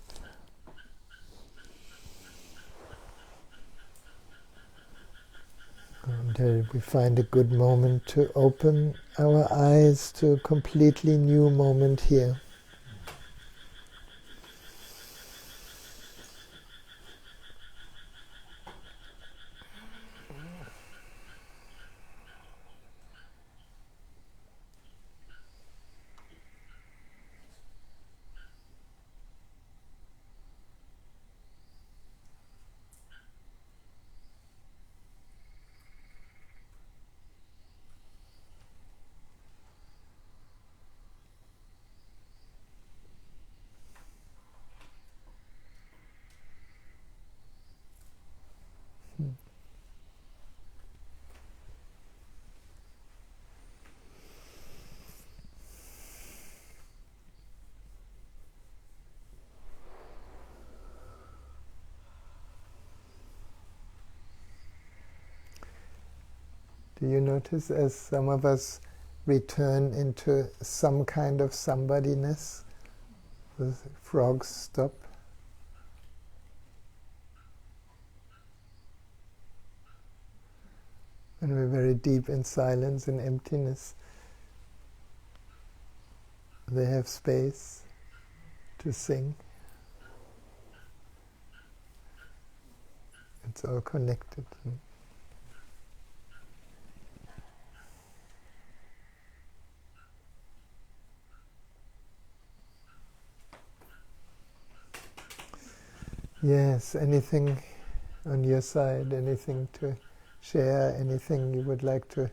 Until we find a good moment to open our eyes to a completely new moment here. Do you notice as some of us return into some kind of somebodyness, the frogs stop? And we're very deep in silence and emptiness. they have space to sing. It's all connected. Yes, anything on your side, anything to share, anything you would like to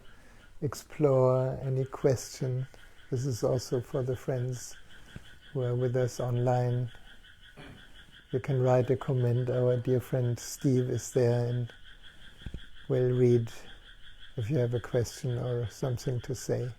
explore, any question. This is also for the friends who are with us online. You can write a comment. Our dear friend Steve is there and will read if you have a question or something to say.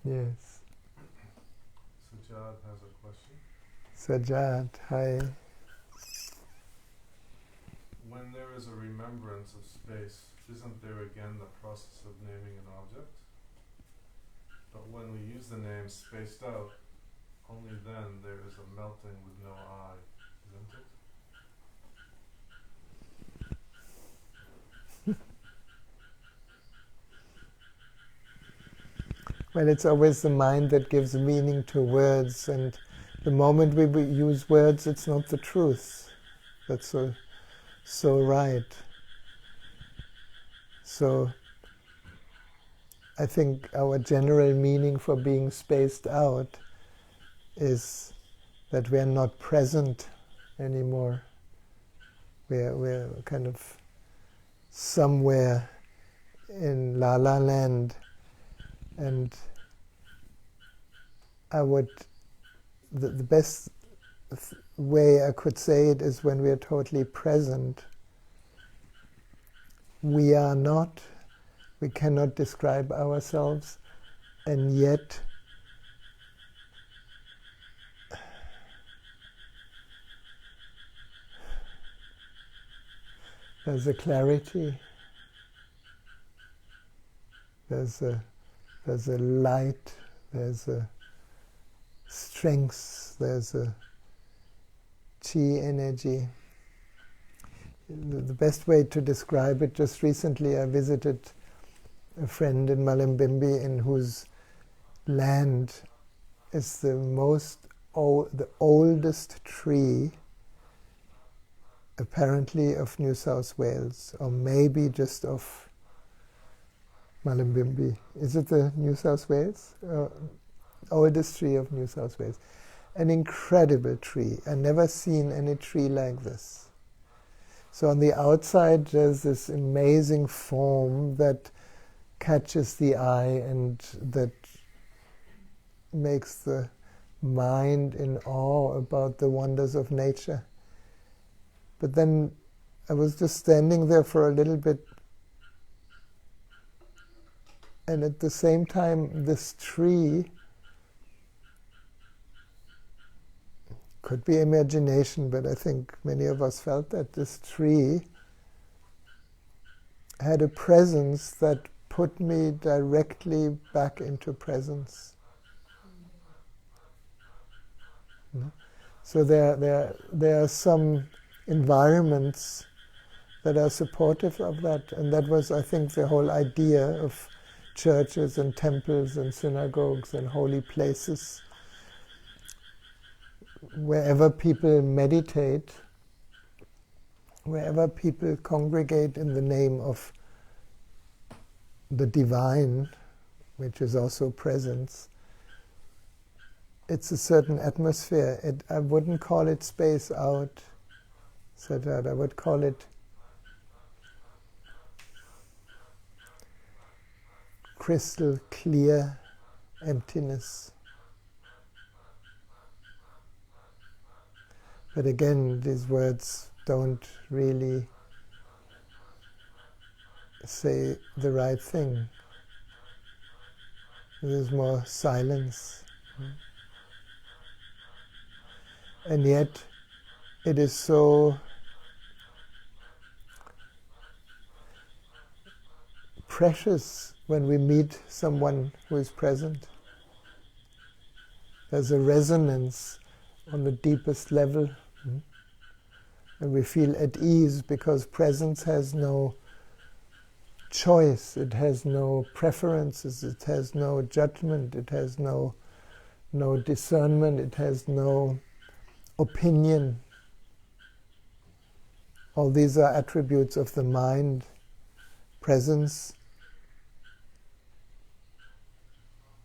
Yes. Sajad has a question. Sajad, hi. When there is a remembrance of space, isn't there again the process of naming an object? But when we use the name spaced out, only then there is a melting with no I, isn't it? Well, it's always the mind that gives meaning to words, and the moment we use words, it's not the truth. That's so right. So I think our general meaning for being spaced out is that we are not present anymore. We're kind of somewhere in La La Land, and the best way I could say it is when we are totally present. We are not, we cannot describe ourselves, and yet there's a clarity, there's a light, there's a strength, there's a chi energy. The best way to describe it, just recently I visited a friend in Malembimbi in whose land is the oldest tree apparently of New South Wales, or maybe just of Malembimbi. Is it the New South Wales? Oldest tree of New South Wales. An incredible tree. I've never seen any tree like this. So on the outside there's this amazing form that catches the eye and that makes the mind in awe about the wonders of nature. But then I was just standing there for a little bit, and at the same time this tree, could be imagination, but I think many of us felt that this tree had a presence that put me directly back into presence. So there are some environments that are supportive of that, and that was, I think, the whole idea of churches and temples and synagogues and holy places. Wherever people meditate, wherever people congregate in the name of the divine, which is also presence, it's a certain atmosphere. I wouldn't call it space out, Sajad. I would call it crystal clear emptiness. But again, these words don't really say the right thing. There's more silence. And yet it is so precious when we meet someone who is present. There's a resonance on the deepest level. And we feel at ease because presence has no choice, it has no preferences, it has no judgment, it has no discernment, it has no opinion. All these are attributes of the mind. Presence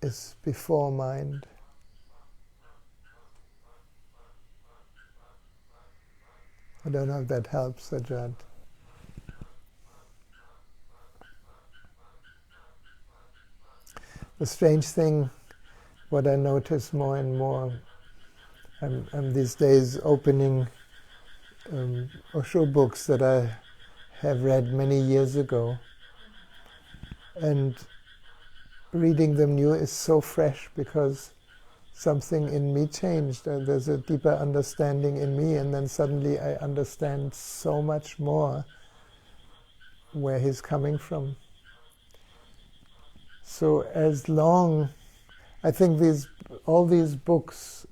is before mind. I don't know if that helps, Sajjad. The strange thing, what I notice more and more, I'm these days opening Osho books that I have read many years ago, and reading them new is so fresh because something in me changed. There's a deeper understanding in me, and then suddenly I understand so much more where he's coming from. So as long, I think all these books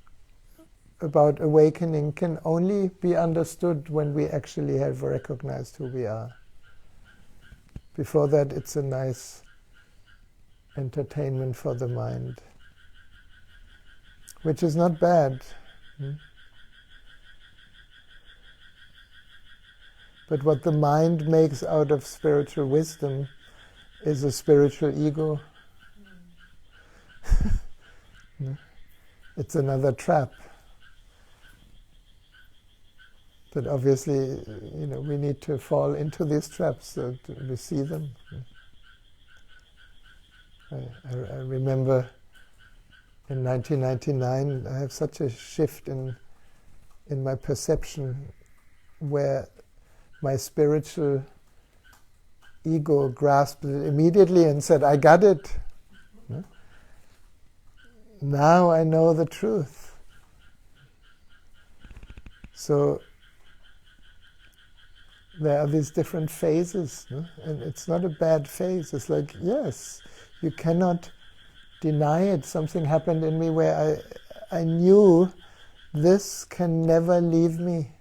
about awakening can only be understood when we actually have recognized who we are. Before that, it's a nice entertainment for the mind, which is not bad. But what the mind makes out of spiritual wisdom is a spiritual ego. It's another trap. But obviously, we need to fall into these traps so we see them. I remember in 1999, I have such a shift in my perception where my spiritual ego grasped it immediately and said, I got it. Now I know the truth. So there are these different phases, and it's not a bad phase. It's like, yes, you cannot deny it. Something happened in me where I knew this can never leave me,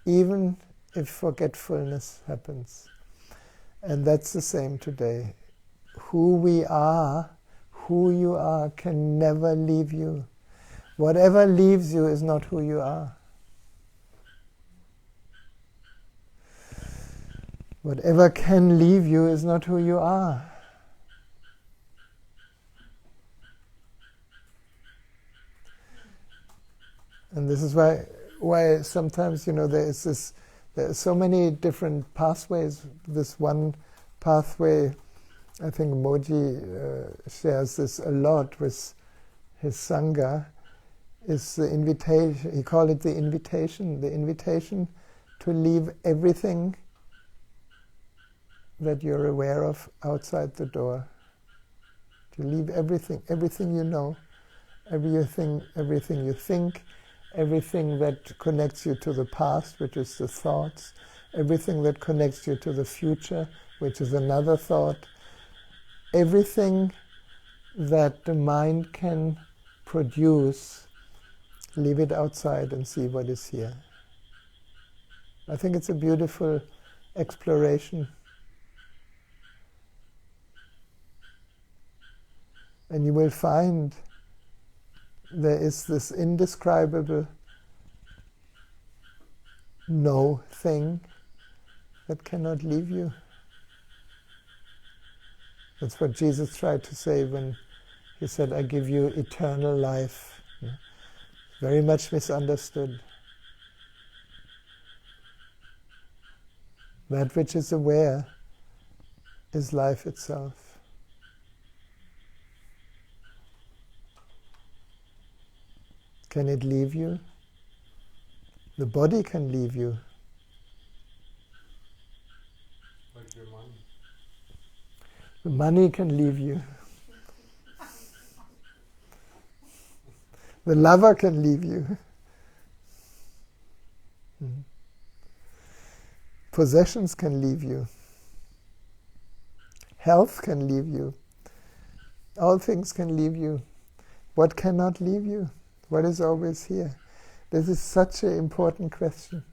even if forgetfulness happens. And that's the same today. Who we are, who you are, can never leave you. Whatever leaves you is not who you are. Whatever can leave you is not who you are. And this is why sometimes, there are so many different pathways. This one pathway, I think Moji shares this a lot with his Sangha, is the invitation. He called it the invitation to leave everything that you're aware of outside the door. To leave everything you know, everything you think, everything that connects you to the past, which is the thoughts, everything that connects you to the future, which is another thought, everything that the mind can produce, leave it outside and see what is here. I think it's a beautiful exploration. And you will find there is this indescribable no thing that cannot leave you. That's what Jesus tried to say when he said, I give you eternal life. Very much misunderstood. That which is aware is life itself. Can it leave you? The body can leave you. Like your money. The money can leave you. The lover can leave you. Possessions can leave you. Health can leave you. All things can leave you. What cannot leave you? What is always here? This is such an important question.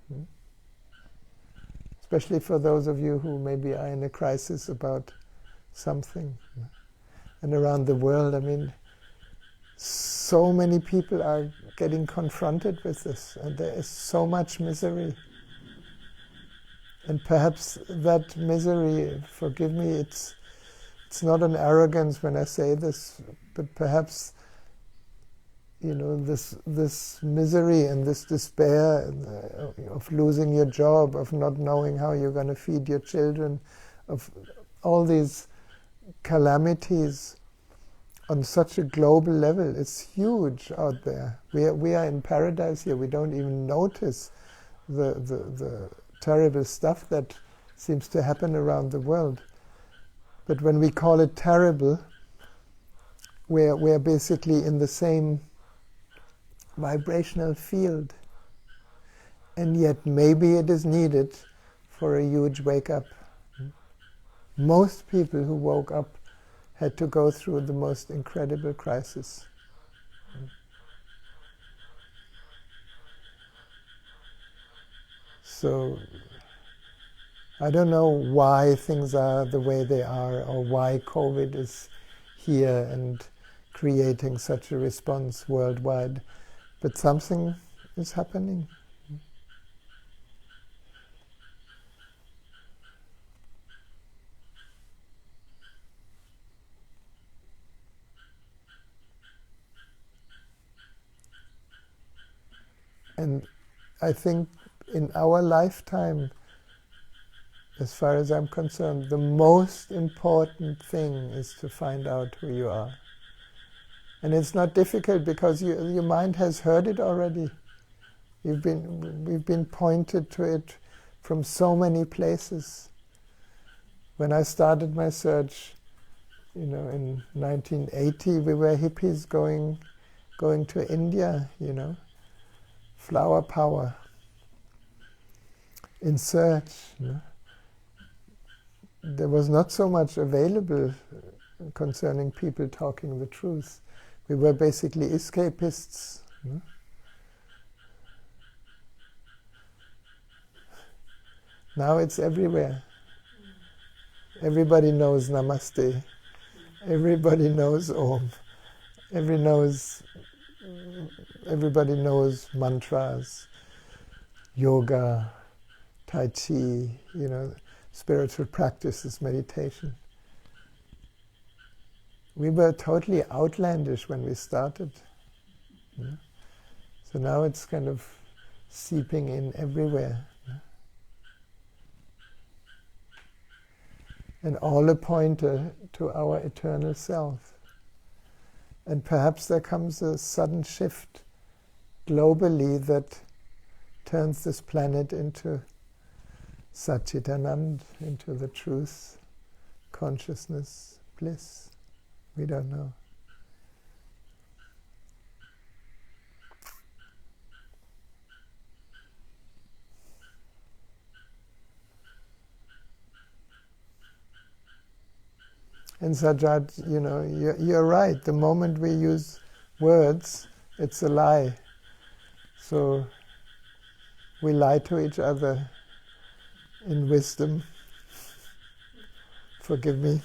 Especially for those of you who maybe are in a crisis about something. And around the world, I mean, so many people are getting confronted with this, and there is so much misery. And perhaps that misery, forgive me, it's not an arrogance when I say this, but perhaps, this misery and this despair of losing your job, of not knowing how you're going to feed your children, of all these calamities on such a global level, it's huge out there. We are in paradise here. We don't even notice the terrible stuff that seems to happen around the world. But when we call it terrible, we're basically in the same vibrational field. And yet maybe it is needed for a huge wake-up. Most people who woke up had to go through the most incredible crisis. So, I don't know why things are the way they are, or why COVID is here and creating such a response worldwide, but something is happening. And I think in our lifetime, as far as I'm concerned, the most important thing is to find out who you are. And it's not difficult because your mind has heard it already. We've been pointed to it from so many places. When I started my search, in 1980, we were hippies going to India, flower power, in search. There was not so much available concerning people talking the truth. We were basically escapists. Now it's everywhere. Everybody knows Namaste. Everybody knows Om. Everybody knows mantras, yoga, Tai Chi, spiritual practices, meditation. We were totally outlandish when we started. So now it's kind of seeping in everywhere. And all a pointer to our eternal self. And perhaps there comes a sudden shift globally that turns this planet into Satchitanand, into the truth, consciousness, bliss. We don't know. And Sajjad, you're right. The moment we use words, it's a lie. So we lie to each other in wisdom. Forgive me.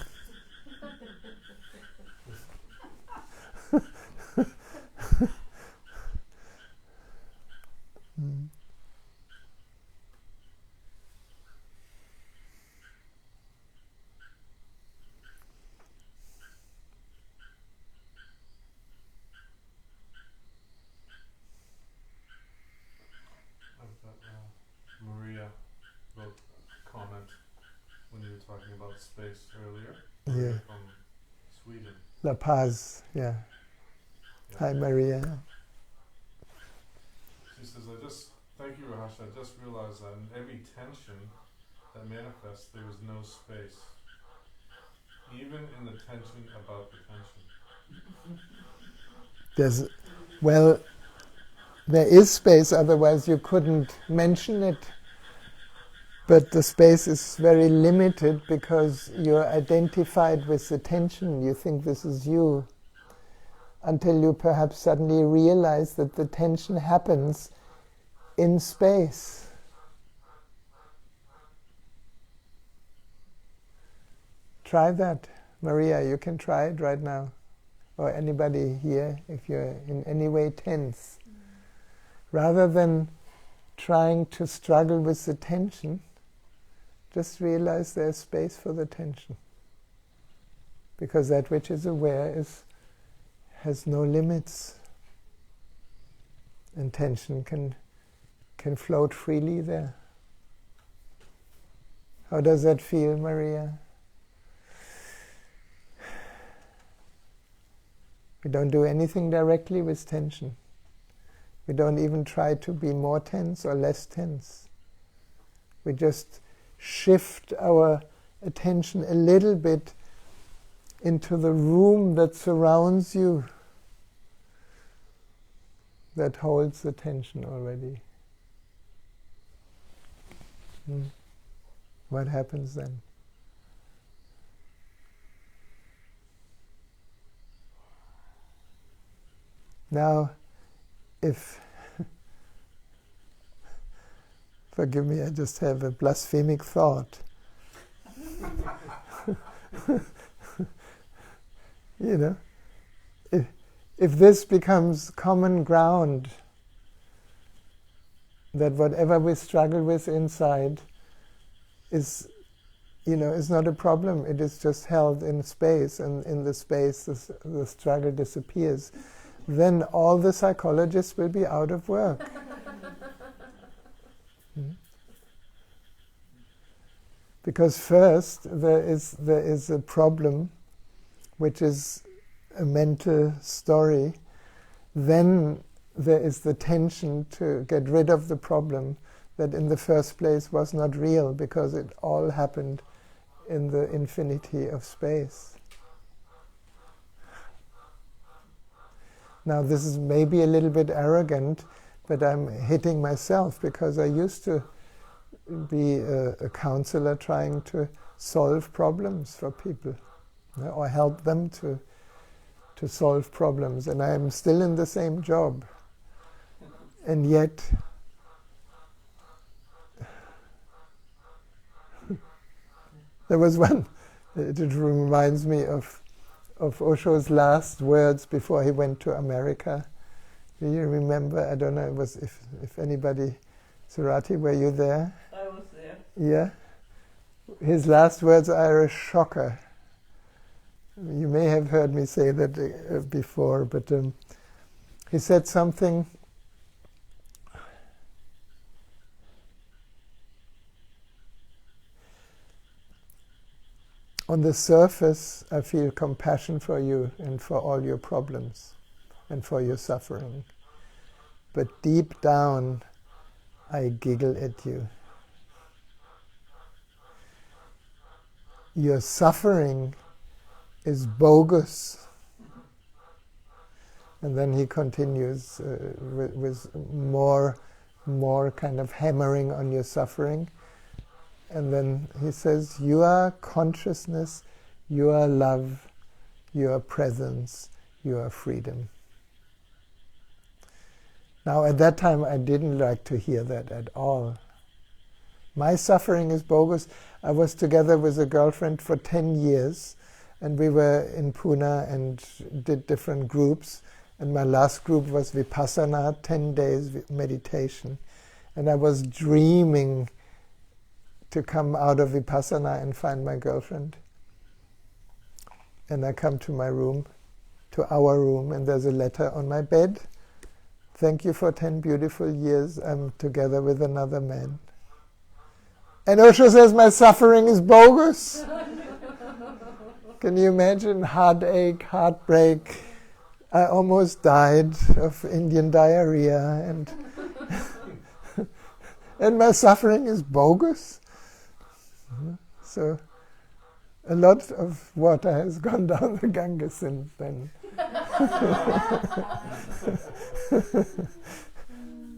Maria wrote a comment when you were talking about space earlier. Yeah. From Sweden. La Paz, yeah. Hi, Maria. She says, thank you, Rahasya. I just realized that in every tension that manifests, there is no space. Even in the tension about the tension. There is space, otherwise you couldn't mention it. But the space is very limited because you're identified with the tension. You think this is you. Until you perhaps suddenly realize that the tension happens in space. Try that. Maria, you can try it right now. Or anybody here, if you're in any way tense. Rather than trying to struggle with the tension, just realize there's space for the tension. Because that which is aware has no limits. And tension can float freely there. How does that feel, Maria? We don't do anything directly with tension. We don't even try to be more tense or less tense. We just shift our attention a little bit into the room that surrounds you, that holds the tension already. What happens then? Now, if forgive me, I just have a blasphemic thought. You know, if this becomes common ground, that whatever we struggle with inside is not a problem. It is just held in space, and in the space the struggle disappears. Then all the psychologists will be out of work. Because first there is a problem, which is a mental story. Then there is the tension to get rid of the problem that in the first place was not real, because it all happened in the infinity of space. Now this is maybe a little bit arrogant, but I'm hitting myself because I used to be a counselor trying to solve problems for people, or help them to solve problems, and I'm still in the same job. And yet there was one, it reminds me of Osho's last words before he went to America. Do you remember? I don't know, it was if anybody, Surati, were you there? I was there. Yeah? His last words are a shocker. You may have heard me say that before, but he said something. On the surface, I feel compassion for you and for all your problems and for your suffering. But deep down, I giggle at you. Your suffering is bogus. And then he continues with more kind of hammering on your suffering. And then he says, you are consciousness, you are love, you are presence, you are freedom. Now at that time I didn't like to hear that at all. My suffering is bogus. I was together with a girlfriend for 10 years, and we were in Pune and did different groups, and my last group was Vipassana, 10 days meditation, and I was dreaming to come out of Vipassana and find my girlfriend. And I come to my room, to our room, and there's a letter on my bed. Thank you for 10 beautiful years. I'm together with another man. And Osho says my suffering is bogus. Can you imagine? Heartache, heartbreak. I almost died of Indian diarrhea, and and my suffering is bogus. So a lot of water has gone down the Ganges since then.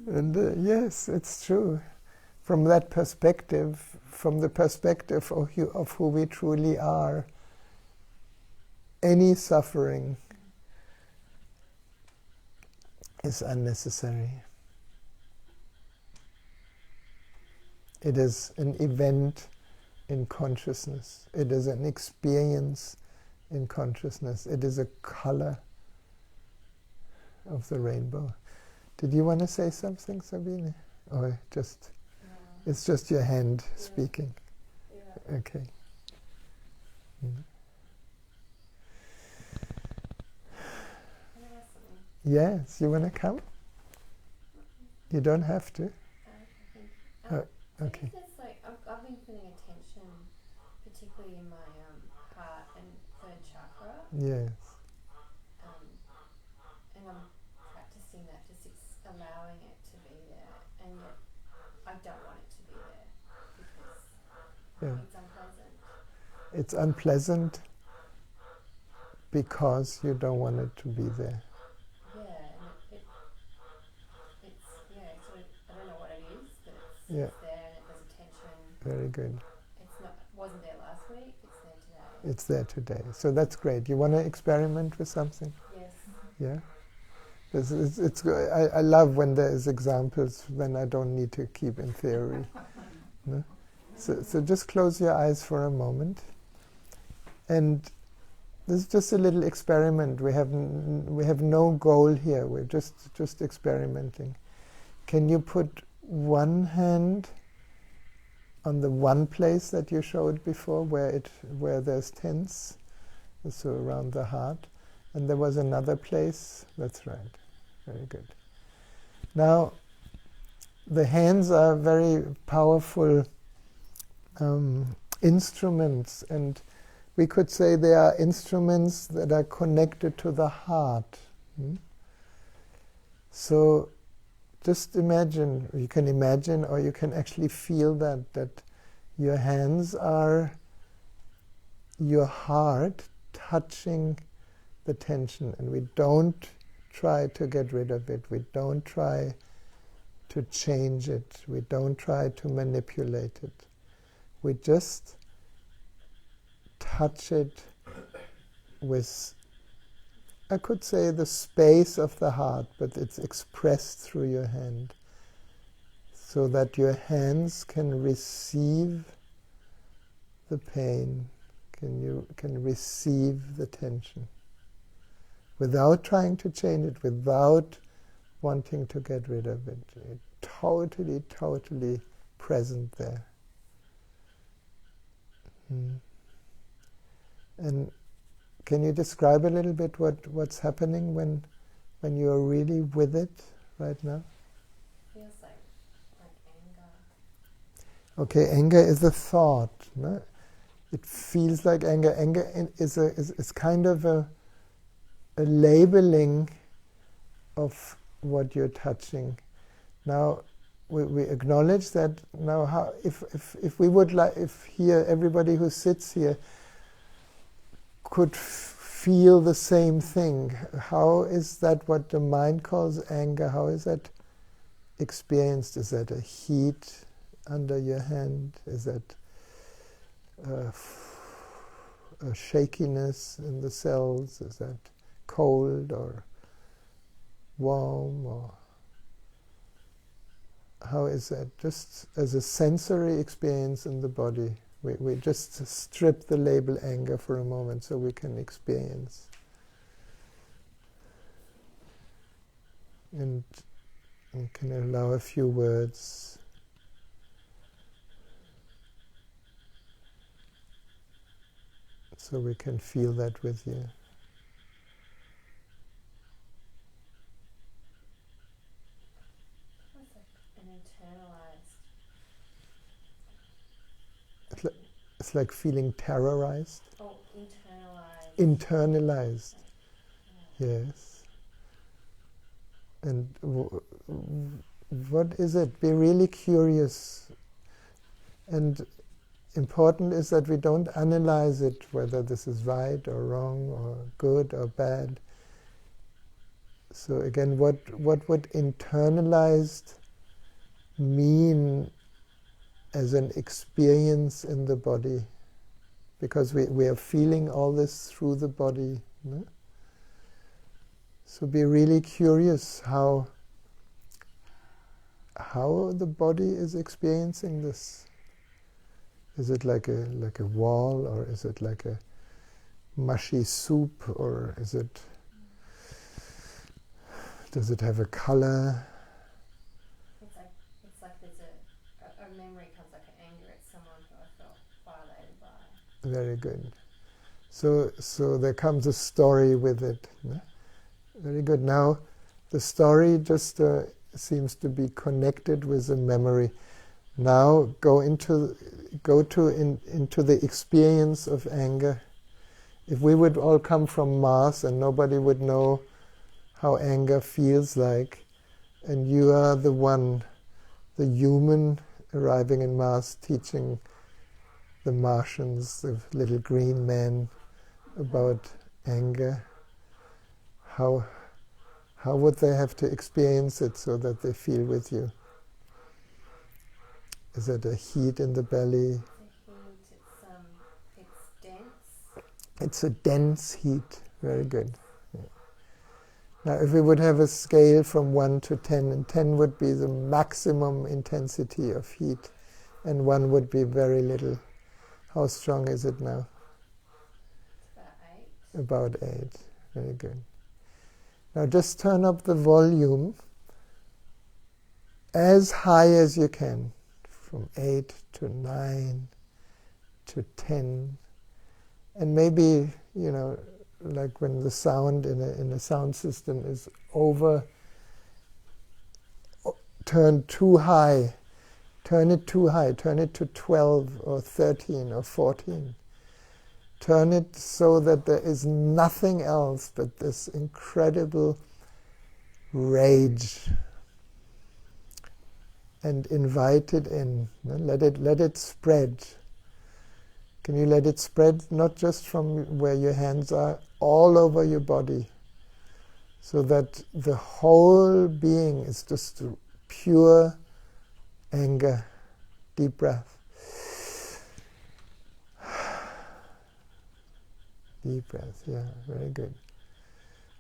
And yes, it's true. From that perspective, from the perspective of who we truly are, any suffering is unnecessary. It is an event in consciousness. It is an experience in consciousness. It is a color of the rainbow. Did you want to say something, Sabine? Or just, it's just your hand speaking? Yeah. Okay. Mm. Yes, you want to come? You don't have to. Okay. I've been feeling a tension, particularly in my heart and third chakra. Yes. And I'm practicing that, just allowing it to be there, and yet I don't want it to be there because it's unpleasant. It's unpleasant because you don't want it to be there. I don't know what it is, but it's Yeah. there and there's a tension. Very good. Wasn't there last week, it's there today. It's there today. So that's great. You want to experiment with something? Yes. Yeah? It's good. I love when there is examples when I don't need to keep in theory. No? So just close your eyes for a moment. And this is just a little experiment. We have no goal here. We're just experimenting. Can you put one hand on the one place that you showed before, where there's tense, so around the heart, and there was another place? That's right. Very good. Now, the hands are very powerful instruments, and we could say they are instruments that are connected to the heart. So just imagine, you can imagine or you can actually feel that your hands are your heart touching the tension, and we don't try to get rid of it, we don't try to change it, we don't try to manipulate it. We just touch it with, I could say, the space of the heart, but it's expressed through your hand, so that your hands can receive the pain, can receive the tension, without trying to change it, without wanting to get rid of it. It's totally, totally present there. And can you describe a little bit what's happening when you're really with it right now? Feels like anger. Okay, anger is a thought. No? It feels like anger. Anger is kind of a labeling of what you're touching. Now, we acknowledge that. Now, how if we would like, if here everybody who sits here could feel the same thing, how is that what the mind calls anger? How is that experienced? Is that a heat under your hand? Is that a shakiness in the cells? Is that cold or warm? Or how is that? Just as a sensory experience in the body. We just strip the label anger for a moment so we can experience. And we can allow a few words. So we can feel that with you. It's like an internalized. It's like feeling terrorized. Oh, internalized. Internalized. Yes. And what is it? Be really curious. And important is that we don't analyze it, whether this is right or wrong or good or bad. So again, what would internalized mean as an experience in the body, because we are feeling all this through the body. No? So be really curious how the body is experiencing this. Is it like a wall, or is it like a mushy soup, or does it have a color? It's like there's a memory comes like an anger at someone who I felt violated by. Very good. So there comes a story with it. No? Very good. Now the story just seems to be connected with a memory. Now go into the experience of anger. If we would all come from Mars and nobody would know how anger feels like, and you are the one, the human arriving in Mars, teaching the Martians, the little green men, about anger, how would they have to experience it so that they feel with you? Is it a heat in the belly? It's dense. It's a dense heat. Very good. Yeah. Now, if we would have a scale from 1 to 10, and 10 would be the maximum intensity of heat, and 1 would be very little. How strong is it now? About 8. About 8. Very good. Now just turn up the volume as high as you can, from 8 to 9 to 10. And maybe, like when the sound in a sound system is turned too high, turn it too high, turn it to 12 or 13 or 14. Turn it so that there is nothing else but this incredible rage, and invite it in. Let it spread. Can you let it spread, not just from where your hands are, all over your body, so that the whole being is just pure anger? Deep breath. Deep breath, yeah, very good.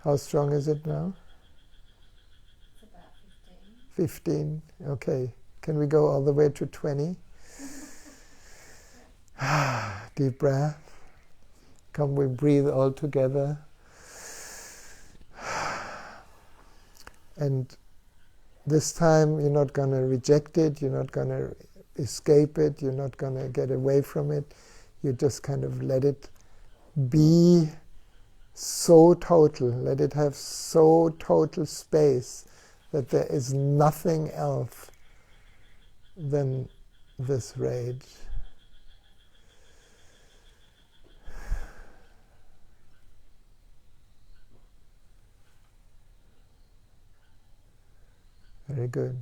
How strong is it now? It's about 15, okay. Can we go all the way to 20? Deep breath. Come, we breathe all together. And this time you're not going to reject it, you're not going to escape it, you're not going to get away from it. You just kind of let it be so total, let it have so total space that there is nothing else than this rage. Very good.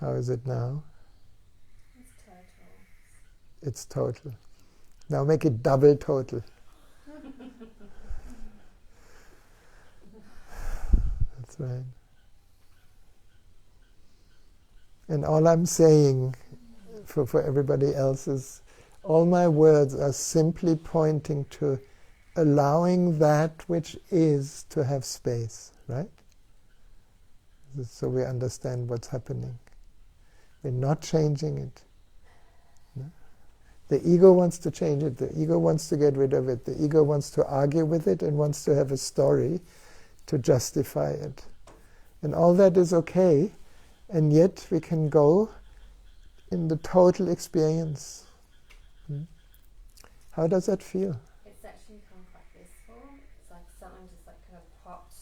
How is it now? It's total. It's total. Now make it double total. That's right. And all I'm saying for everybody else is, all my words are simply pointing to allowing that which is to have space, right? So we understand what's happening. We're not changing it. No? The ego wants to change it. The ego wants to get rid of it. The ego wants to argue with it and wants to have a story to justify it. And all that is okay, and yet we can go in the total experience. How does that feel? It's actually come quite blissful. It's like something just like kind of popped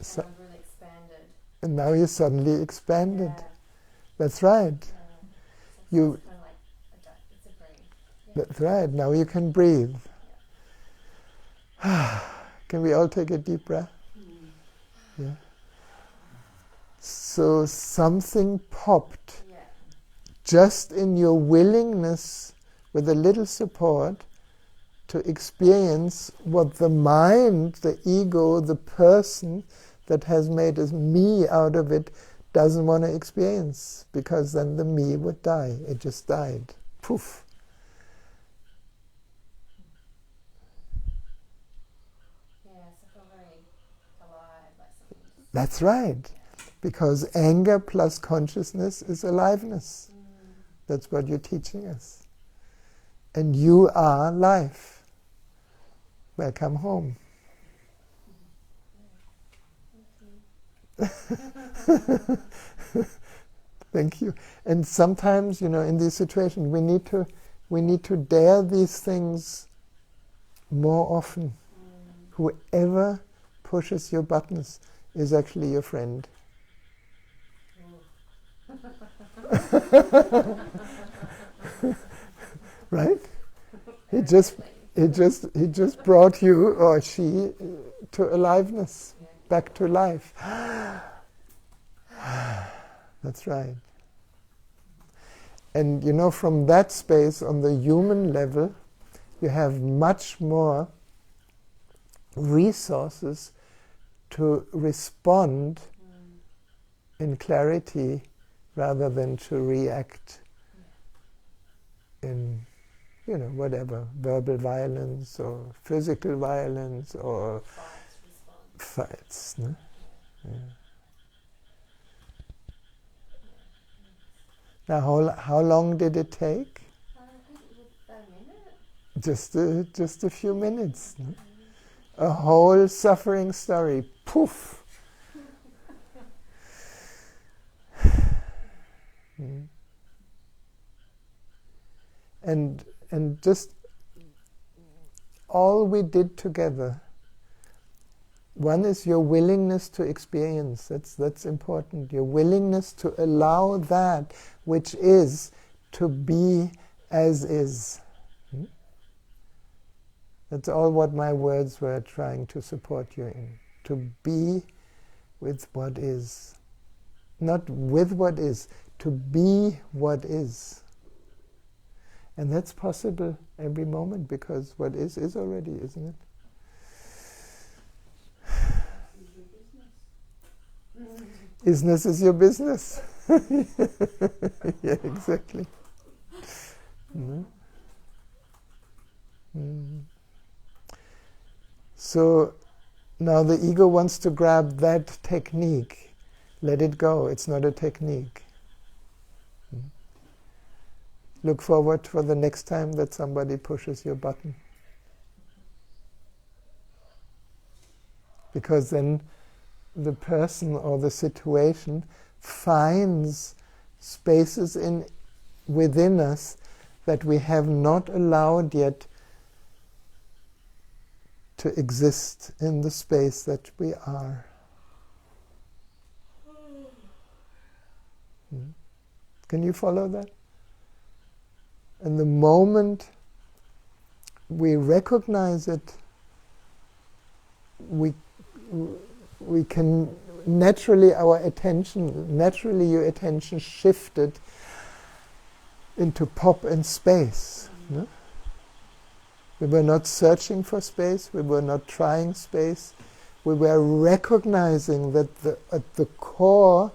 So, and I've really expanded. and now you suddenly expanded. Yeah. That's right. So You- it's kind of like it's a breathe. Yeah. That's right. Now you can breathe. Can we all take a deep breath? Yeah. So something popped Yeah. just in your willingness, with a little support, to experience what the mind, the ego, the person that has made a me out of it, doesn't want to experience, because then the me would die. It just died. Poof. Yeah, so I feel very alive, like something. That's right. Because anger plus consciousness is aliveness. That's what you're teaching us. And you are life. Welcome home. Thank you. And sometimes, in these situations, we need to dare these things more often. Whoever pushes your buttons is actually your friend. Right? He just brought you or she to aliveness, back to life. That's right. And from that space, on the human level, you have much more resources to respond in clarity rather than to react in, whatever, verbal violence or physical violence or fights. No? Yeah. Now, how long did it take? I think it was about a minute. Just a few minutes. No? A whole suffering story. Poof! And just all we did together. One is your willingness to experience. That's important. Your willingness to allow that which is to be as is. That's all what my words were trying to support you in. To be with what is. Not with what is. To be what is. And that's possible every moment, because what is already, isn't it? Isness is your business. Yeah, exactly. So now the ego wants to grab that technique. Let it go. It's not a technique. Look forward for the next time that somebody pushes your button. Because then the person or the situation finds spaces within us that we have not allowed yet to exist in the space that we are. Can you follow that? And the moment we recognize it, we can naturally your attention shifted into pop and space. No? We were not searching for space, we were not trying space, we were recognizing that at the core,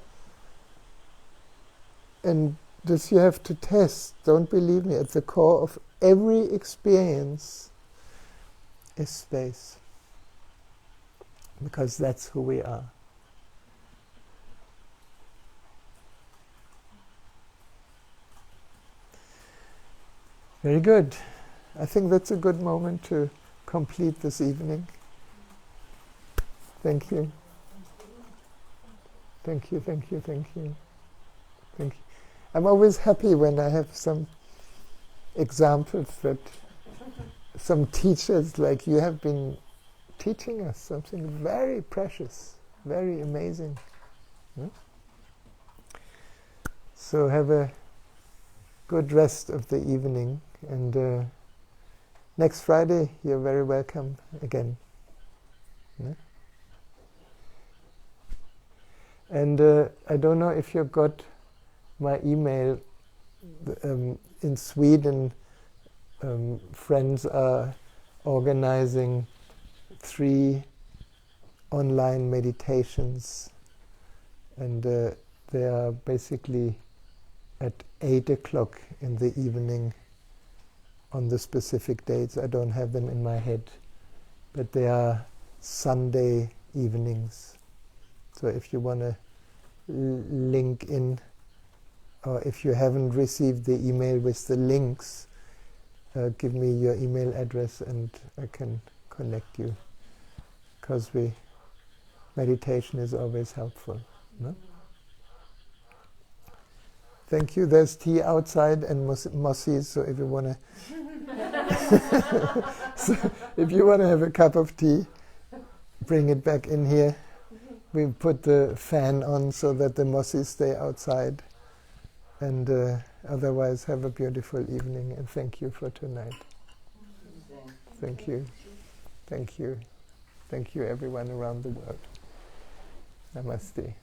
and this you have to test, don't believe me, at the core of every experience is space. Because that's who we are. Very good. I think that's a good moment to complete this evening. Thank you. Thank you, thank you, thank you. Thank you. I'm always happy when I have some examples that some teachers like you have been teaching us something very precious, very amazing. So have a good rest of the evening, and next Friday you're very welcome again. And I don't know if you got my email. In Sweden, friends are organizing 3 online meditations, and They are basically at 8 o'clock in the evening on the specific dates. I don't have them in my head, but they are Sunday evenings. So if you want to link in, or if you haven't received the email with the links, give me your email address and I can connect you, because meditation is always helpful. No? Thank you. There's tea outside and mossis, so if you want to so if you want to have a cup of tea, bring it back in here. We put the fan on so that the mosses stay outside. And otherwise, have a beautiful evening, and thank you for tonight. Thank you. Thank you. Thank you, everyone around the world. Namaste.